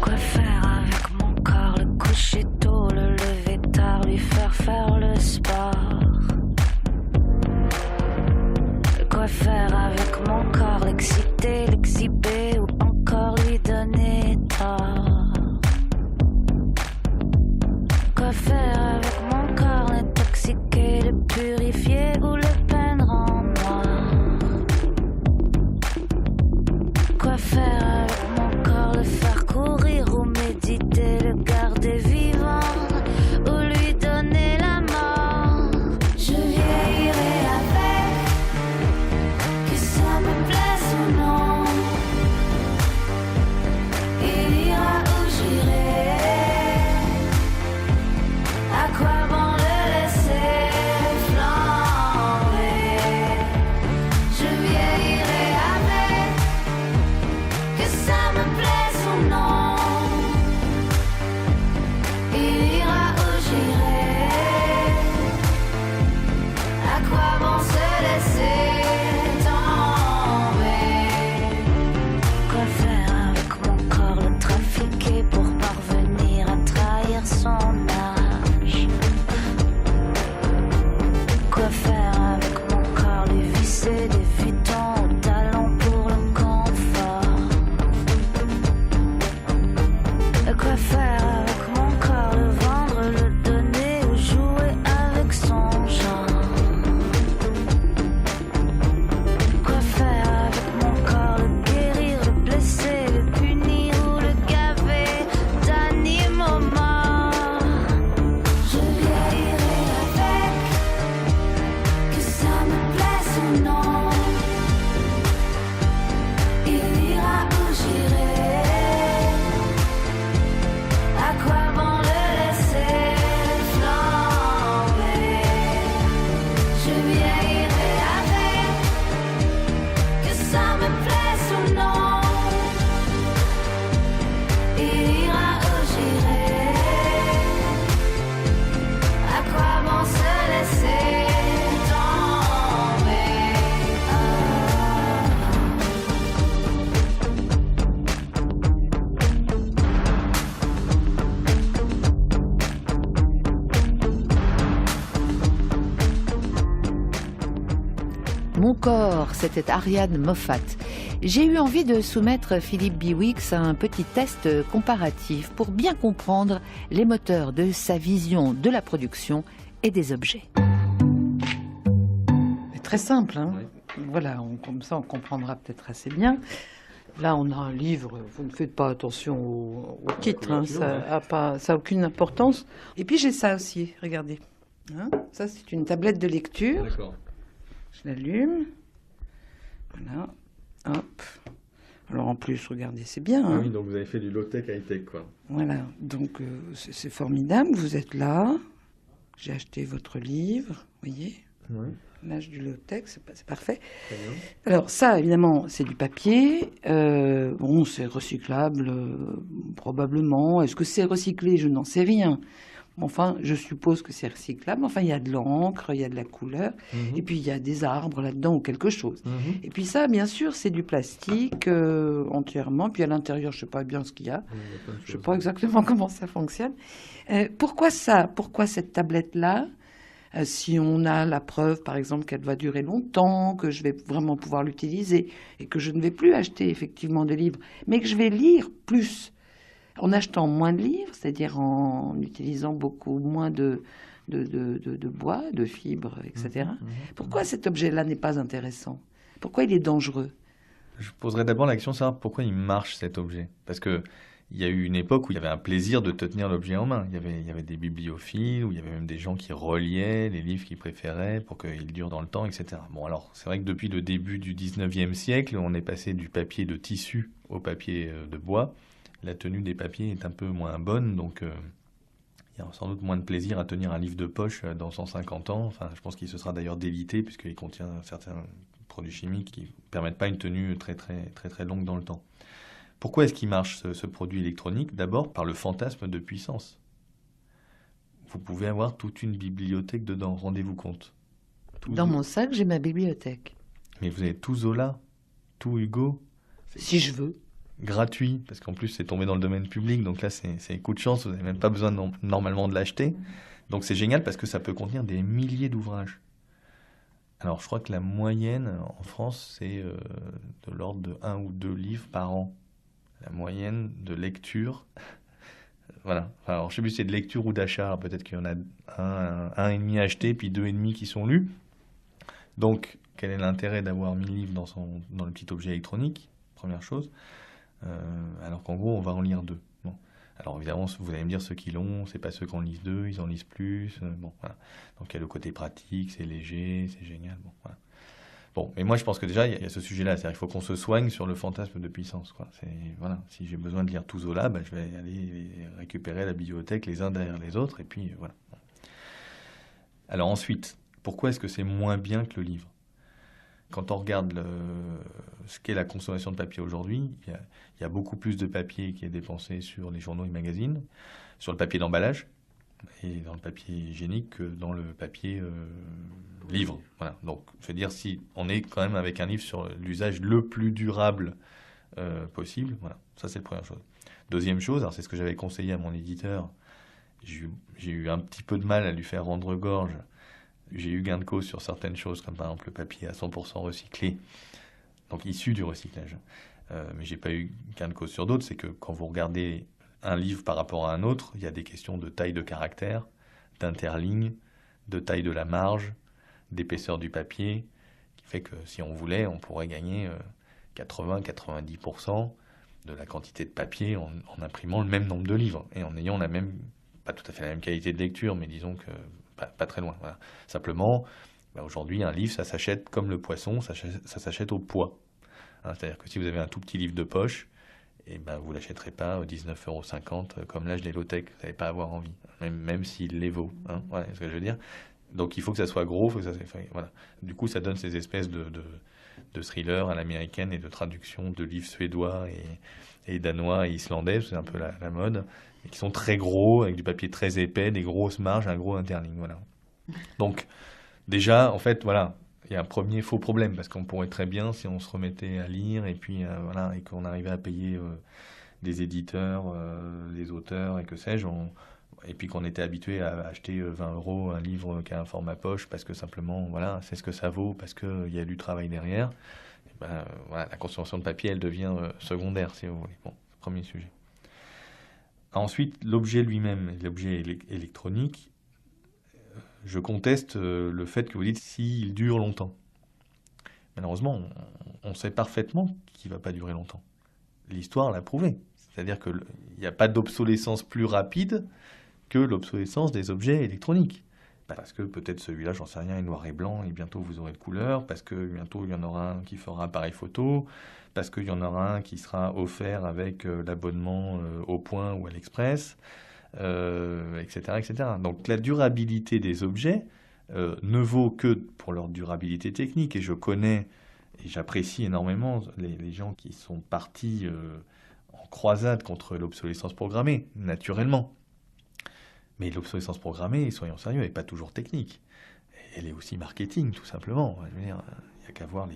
Quoi faire avec mon corps, le coucher tôt, le lever tard, lui faire le sport? Quoi faire avec mon corps, l'exciter, l'exhiber ou encore lui donner tort? Quoi faire avec mon corps, l'intoxiquer, le purifier ou le peindre en noir? Quoi faire avec mon corps, le faire courir ou méditer, le garder vivant ou lui donner la mort? Je vieillirai avec, que ça me plaise ou non. Il ira où j'irai. À quoi bon le laisser flamber? Je vieillirai avec, que ça me plaise ou non. Il ira où j'irai. À quoi bon se laisser tomber? Quoi faire avec mon corps, le trafiquer pour parvenir à trahir son âge? Quoi faire avec mon corps, lui visser des futons aux talons pour le confort? Quoi faire avec mon corps, le vendre, le donner ou jouer avec son genre? Quoi faire avec mon corps, le guérir, le blesser, le punir ou le gaver d'animaux morts? Je vieillirai avec, que ça me plaise ou non. Mon corps, c'était Ariane Moffat. J'ai eu envie de soumettre Philippe Biwix à un petit test comparatif pour bien comprendre les moteurs de sa vision de la production et des objets. C'est très simple, hein. Oui. Voilà, comme ça on comprendra peut-être assez bien. Là, on a un livre, vous ne faites pas attention au titre, hein, ça n'a aucune importance. Et puis j'ai ça aussi, regardez. Hein, ça, c'est une tablette de lecture. D'accord. Je l'allume. Voilà. Hop. Alors en plus, regardez, c'est bien. Hein. Ah oui, donc vous avez fait du low-tech, high-tech, quoi. Voilà, donc c'est formidable. Vous êtes là. J'ai acheté votre livre, vous voyez. Oui. L'âge du low-tech, c'est parfait. Alors ça, évidemment, c'est du papier. Bon, c'est recyclable, probablement. Est-ce que c'est recyclé? Je n'en sais rien. Enfin, je suppose que c'est recyclable. Enfin, il y a de l'encre, il y a de la couleur, et puis il y a des arbres là-dedans ou quelque chose. Et puis ça, bien sûr, c'est du plastique entièrement. Puis à l'intérieur, je ne sais pas bien ce qu'il y a. Je ne sais pas exactement comment ça fonctionne. Pourquoi ça? Pourquoi cette tablette-là? Si on a la preuve, par exemple, qu'elle va durer longtemps, que je vais vraiment pouvoir l'utiliser et que je ne vais plus acheter effectivement de livres, mais que je vais lire plus. En achetant moins de livres, c'est-à-dire en utilisant beaucoup moins de bois, de fibres, etc. Pourquoi cet objet-là n'est pas intéressant? Pourquoi il est dangereux? Je poserais d'abord la question de savoir pourquoi il marche cet objet. Parce que il y a eu une époque où il y avait un plaisir de tenir l'objet en main. Il y avait des bibliophiles, où il y avait même des gens qui reliaient les livres qu'ils préféraient pour qu'ils durent dans le temps, etc. Bon, alors, c'est vrai que depuis le début du 19e siècle, on est passé du papier de tissu au papier de bois. La tenue des papiers est un peu moins bonne, donc il y a sans doute moins de plaisir à tenir un livre de poche dans 150 ans. Enfin, je pense qu'il se sera d'ailleurs délité, puisqu'il contient certains produits chimiques qui ne permettent pas une tenue très longue dans le temps. Pourquoi est-ce qu'il marche ce produit électronique? D'abord par le fantasme de puissance. Vous pouvez avoir toute une bibliothèque dedans, rendez-vous compte. Dans mon sac, j'ai ma bibliothèque. Mais vous avez tout Zola, tout Hugo. Si je veux. Gratuit, parce qu'en plus c'est tombé dans le domaine public, donc là c'est coup de chance, vous n'avez même pas besoin normalement de l'acheter. Donc c'est génial parce que ça peut contenir des milliers d'ouvrages. Alors je crois que la moyenne en France c'est de l'ordre de 1 ou 2 livres par an. La moyenne de lecture, voilà. Alors je sais plus si c'est de lecture ou d'achat, peut-être qu'il y en a un et demi acheté, puis 2,5 qui sont lus. Donc quel est l'intérêt d'avoir 1000 livres dans le petit objet électronique? Première chose. Alors qu'en gros, on va en lire 2. Bon. Alors évidemment, vous allez me dire, ceux qui l'ont, c'est pas ceux qui en lisent 2, ils en lisent plus. Bon, voilà. Donc il y a le côté pratique, c'est léger, c'est génial. Bon, voilà. Bon, mais moi je pense que déjà, il y a ce sujet-là. C'est-à-dire qu'il faut qu'on se soigne sur le fantasme de puissance, quoi. Voilà. Si j'ai besoin de lire tout Zola, je vais aller récupérer à la bibliothèque les uns derrière les autres, et puis voilà. Alors ensuite, pourquoi est-ce que c'est moins bien que le livre? Quand on regarde ce qu'est la consommation de papier aujourd'hui, il y a beaucoup plus de papier qui est dépensé sur les journaux et magazines, sur le papier d'emballage et dans le papier hygiénique que dans le papier livre. Voilà. Donc, je veux dire, si on est quand même avec un livre sur l'usage le plus durable possible, voilà. Ça, c'est la première chose. Deuxième chose, alors c'est ce que j'avais conseillé à mon éditeur, j'ai eu un petit peu de mal à lui faire rendre gorge. J'ai eu gain de cause sur certaines choses, comme par exemple le papier à 100% recyclé, donc issu du recyclage. Mais j'ai pas eu gain de cause sur d'autres, c'est que quand vous regardez un livre par rapport à un autre, il y a des questions de taille de caractère, d'interligne, de taille de la marge, d'épaisseur du papier, qui fait que si on voulait, on pourrait gagner 80-90% de la quantité de papier en imprimant le même nombre de livres, et en ayant pas tout à fait la même qualité de lecture, mais disons que pas très loin. Voilà. Simplement, aujourd'hui, un livre, ça s'achète comme le poisson, ça s'achète au poids. Hein, c'est-à-dire que si vous avez un tout petit livre de poche, vous ne l'achèterez pas aux 19,50 € comme l'âge des low-tech. Vous n'allez pas avoir envie, même s'il les vaut. Hein, voilà ce que je veux dire. Donc il faut que ça soit gros. Voilà. Du coup, ça donne ces espèces de thrillers à l'américaine et de traduction de livres suédois et danois et islandais, c'est un peu la mode, et qui sont très gros, avec du papier très épais, des grosses marges, un gros interligne. Voilà. Donc, déjà, en fait, voilà, il y a un premier faux problème, parce qu'on pourrait très bien, si on se remettait à lire, et puis voilà, et qu'on arrivait à payer des éditeurs, des auteurs, et que sais-je, et puis qu'on était habitué à acheter 20 € un livre qui a un format poche parce que simplement, voilà, c'est ce que ça vaut, parce qu'il y a du travail derrière, voilà, la consommation de papier, elle devient secondaire, si vous voulez. Bon, premier sujet. Ensuite, l'objet lui-même, l'objet électronique, je conteste le fait que vous dites s'il dure longtemps. Malheureusement, on sait parfaitement qu'il ne va pas durer longtemps. L'histoire l'a prouvé. C'est-à-dire qu'il n'y a pas d'obsolescence plus rapide que l'obsolescence des objets électroniques. Parce que peut-être celui-là, j'en sais rien, est noir et blanc, et bientôt vous aurez de couleur, parce que bientôt il y en aura un qui fera appareil photo, parce qu'il y en aura un qui sera offert avec l'abonnement au Point ou à l'Express, etc., etc. Donc la durabilité des objets ne vaut que pour leur durabilité technique, et je connais et j'apprécie énormément les gens qui sont partis en croisade contre l'obsolescence programmée, naturellement. Mais l'obsolescence programmée, soyons sérieux, elle n'est pas toujours technique. Elle est aussi marketing, tout simplement. Je veux dire, il n'y a qu'à voir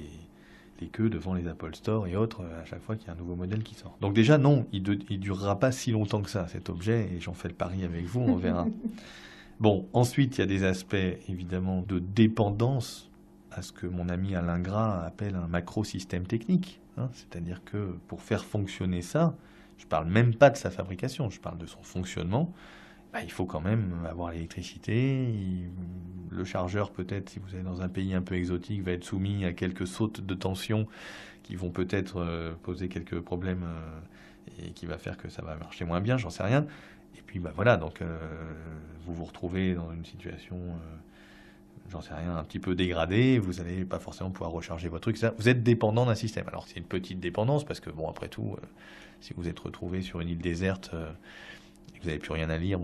les queues devant les Apple Store et autres à chaque fois qu'il y a un nouveau modèle qui sort. Donc déjà, non, il ne durera pas si longtemps que ça, cet objet, et j'en fais le pari avec vous, on verra. Bon, ensuite, il y a des aspects, évidemment, de dépendance à ce que mon ami Alain Gras appelle un macro-système technique. C'est-à-dire que pour faire fonctionner ça, je ne parle même pas de sa fabrication, je parle de son fonctionnement. Il faut quand même avoir l'électricité. Le chargeur, peut-être, si vous êtes dans un pays un peu exotique, va être soumis à quelques sautes de tension qui vont peut-être poser quelques problèmes et qui va faire que ça va marcher moins bien, j'en sais rien. Et puis voilà, donc vous vous retrouvez dans une situation, j'en sais rien, un petit peu dégradée, vous n'allez pas forcément pouvoir recharger votre truc. Vous êtes dépendant d'un système. Alors c'est une petite dépendance, parce que bon, après tout, si vous êtes retrouvé sur une île déserte, vous n'avez plus rien à lire,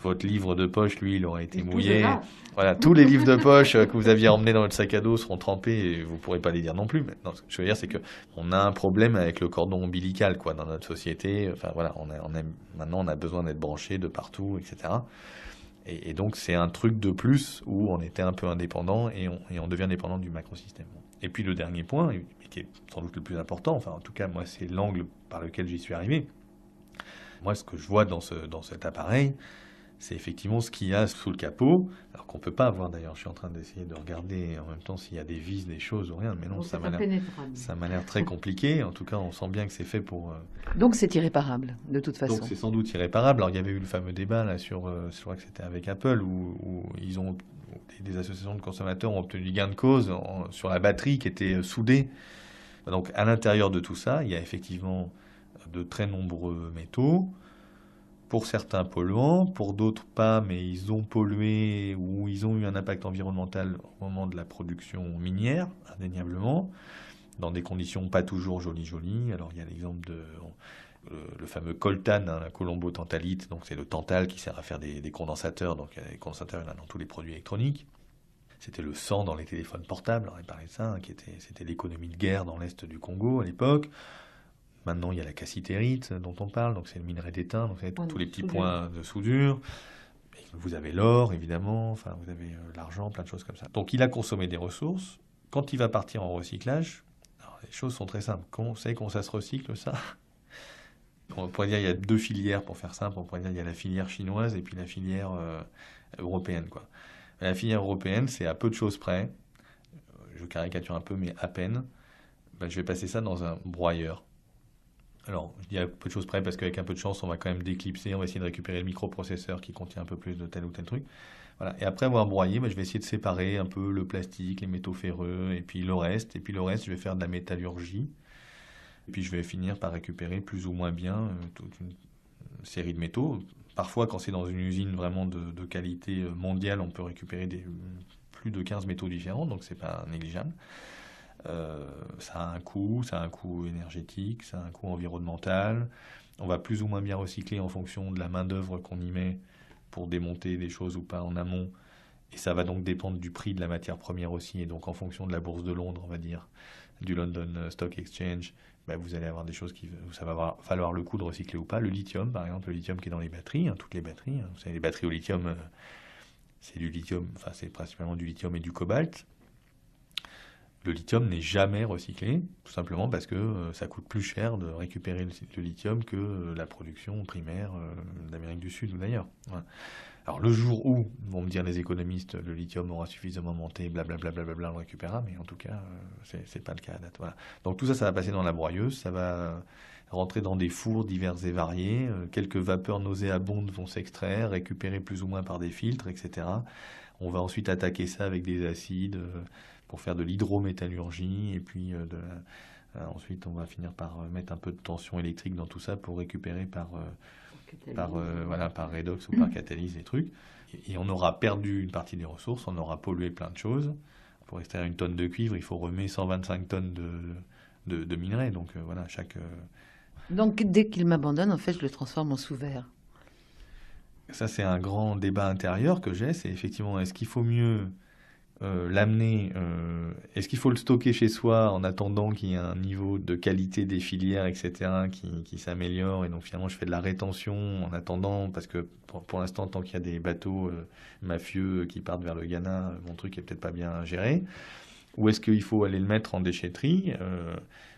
votre livre de poche, lui, il aurait été mouillé. Voilà, tous les livres de poche que vous aviez emmenés dans votre sac à dos seront trempés et vous ne pourrez pas les lire non plus. Mais non, ce que je veux dire, c'est qu'on a un problème avec le cordon ombilical, quoi, dans notre société. Enfin voilà, maintenant on a besoin d'être branché de partout, etc. Et donc c'est un truc de plus où on était un peu indépendant et on devient dépendant du macrosystème. Et puis le dernier point, qui est sans doute le plus important, enfin en tout cas moi c'est l'angle par lequel j'y suis arrivé. Moi, ce que je vois dans cet appareil, c'est effectivement ce qu'il y a sous le capot, alors qu'on ne peut pas voir d'ailleurs. Je suis en train d'essayer de regarder en même temps s'il y a des vis, des choses ou rien, mais non, donc ça m'a l'air très compliqué. En tout cas, on sent bien que c'est fait pour... Donc c'est irréparable, de toute façon. Donc c'est sans doute irréparable. Alors il y avait eu le fameux débat là je crois que c'était avec Apple, où des associations de consommateurs ont obtenu gain de cause sur la batterie qui était soudée. Donc à l'intérieur de tout ça, il y a effectivement de très nombreux métaux, pour certains polluants, pour d'autres pas, mais ils ont pollué ou ils ont eu un impact environnemental au moment de la production minière, indéniablement, dans des conditions pas toujours jolies. Alors il y a l'exemple de le fameux coltan, la colombo-tantalite, donc c'est le tantal qui sert à faire des condensateurs, donc il y a des condensateurs dans tous les produits électroniques. C'était le sang dans les téléphones portables, on avait parlé de ça, c'était l'économie de guerre dans l'est du Congo à l'époque. Maintenant, il y a la cassitérite dont on parle, donc c'est le minerai d'étain, donc c'est tous les petits points de soudure. Et vous avez l'or, évidemment, enfin vous avez l'argent, plein de choses comme ça. Donc il a consommé des ressources. Quand il va partir en recyclage, alors, les choses sont très simples. Vous savez comment ça se recycle, ça ? On pourrait dire qu'il y a deux filières, pour faire simple. On pourrait dire qu'il y a la filière chinoise et puis la filière européenne, quoi. La filière européenne, c'est à peu de choses près. Je caricature un peu, mais à peine. Je vais passer ça dans un broyeur. Alors, je dis à peu de choses près parce qu'avec un peu de chance, on va quand même déclipser, on va essayer de récupérer le microprocesseur qui contient un peu plus de tel ou tel truc. Voilà. Et après avoir broyé, je vais essayer de séparer un peu le plastique, les métaux ferreux, et puis le reste. Et puis le reste, je vais faire de la métallurgie. Et puis je vais finir par récupérer plus ou moins bien toute une série de métaux. Parfois, quand c'est dans une usine vraiment de qualité mondiale, on peut récupérer plus de 15 métaux différents, donc c'est pas négligeable. Ça a un coût énergétique, ça a un coût environnemental. On va plus ou moins bien recycler en fonction de la main-d'œuvre qu'on y met pour démonter des choses ou pas en amont. Et ça va donc dépendre du prix de la matière première aussi. Et donc en fonction de la bourse de Londres, on va dire, du London Stock Exchange, vous allez avoir des choses ça va falloir le coup de recycler ou pas. Le lithium, par exemple, le lithium qui est dans les batteries, toutes les batteries. Vous savez, les batteries au lithium, c'est du lithium, c'est principalement du lithium et du cobalt. Le lithium n'est jamais recyclé, tout simplement parce que ça coûte plus cher de récupérer le lithium que la production primaire d'Amérique du Sud ou d'ailleurs. Voilà. Alors le jour où, vont me dire les économistes, le lithium aura suffisamment monté, blablabla, on le récupérera, mais en tout cas, c'est pas le cas à date. Voilà. Donc tout ça, ça va passer dans la broyeuse, ça va rentrer dans des fours divers et variés, quelques vapeurs nauséabondes vont s'extraire, récupérées plus ou moins par des filtres, etc. On va ensuite attaquer ça avec des acides pour faire de l'hydrométallurgie, et puis ensuite on va finir par mettre un peu de tension électrique dans tout ça pour récupérer par redox ou par catalyse des trucs. Et on aura perdu une partie des ressources, on aura pollué plein de choses. Pour extraire une tonne de cuivre, il faut remettre 125 tonnes de minerais. Donc voilà, Donc dès qu'il m'abandonne, en fait, je le transforme en sous-verre. Ça, c'est un grand débat intérieur que j'ai. C'est effectivement, est-ce qu'il faut mieux l'amener, est-ce qu'il faut le stocker chez soi en attendant qu'il y ait un niveau de qualité des filières, etc., qui s'améliore, et donc finalement je fais de la rétention en attendant, parce que pour l'instant, tant qu'il y a des bateaux mafieux qui partent vers le Ghana, mon truc est peut-être pas bien géré. Ou est-ce qu'il faut aller le mettre en déchetterie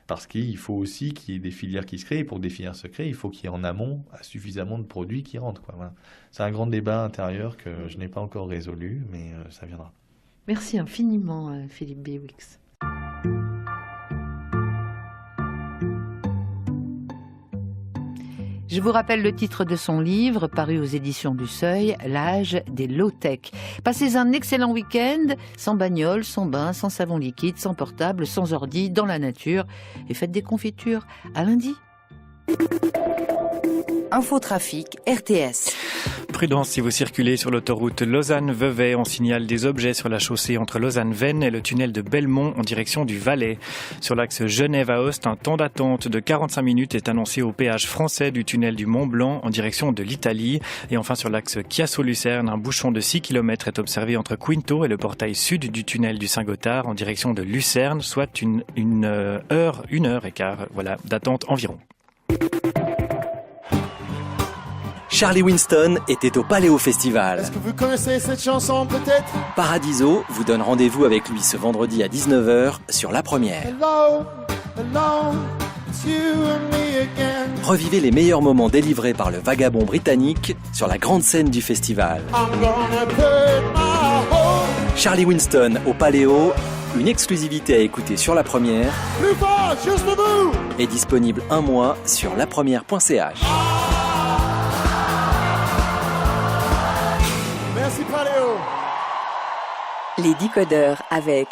parce qu'il faut aussi qu'il y ait des filières qui se créent, et pour que des filières se créent, il faut qu'il y ait en amont suffisamment de produits qui rentrent, quoi. Voilà. C'est un grand débat intérieur que je n'ai pas encore résolu, mais ça viendra. Merci infiniment, Philippe Biwix. Je vous rappelle le titre de son livre, paru aux éditions du Seuil, L'âge des low-tech. Passez un excellent week-end, sans bagnole, sans bain, sans savon liquide, sans portable, sans ordi, dans la nature, et faites des confitures. À lundi. Infotrafic RTS. Prudence si vous circulez sur l'autoroute Lausanne-Vevey. On signale des objets sur la chaussée entre Lausanne-Vennes et le tunnel de Belmont en direction du Valais. Sur l'axe Genève-Aoste, un temps d'attente de 45 minutes est annoncé au péage français du tunnel du Mont-Blanc en direction de l'Italie. Et enfin sur l'axe Chiasso-Lucerne, un bouchon de 6 km est observé entre Quinto et le portail sud du tunnel du Saint-Gothard en direction de Lucerne, soit une heure et quart, voilà, d'attente environ. Charlie Winston était au Paléo Festival. Est-ce que vous connaissez cette chanson peut-être? Paradiso vous donne rendez-vous avec lui ce vendredi à 19h sur La Première. Hello, hello, it's you and me again. Revivez les meilleurs moments délivrés par le vagabond britannique sur la grande scène du festival. I'm gonna put my whole... Charlie Winston au Paléo, une exclusivité à écouter sur La Première. Plus fort, juste pour vous. Est disponible 1 mois sur lapremière.ch. Merci Paléo. Les décodeurs avec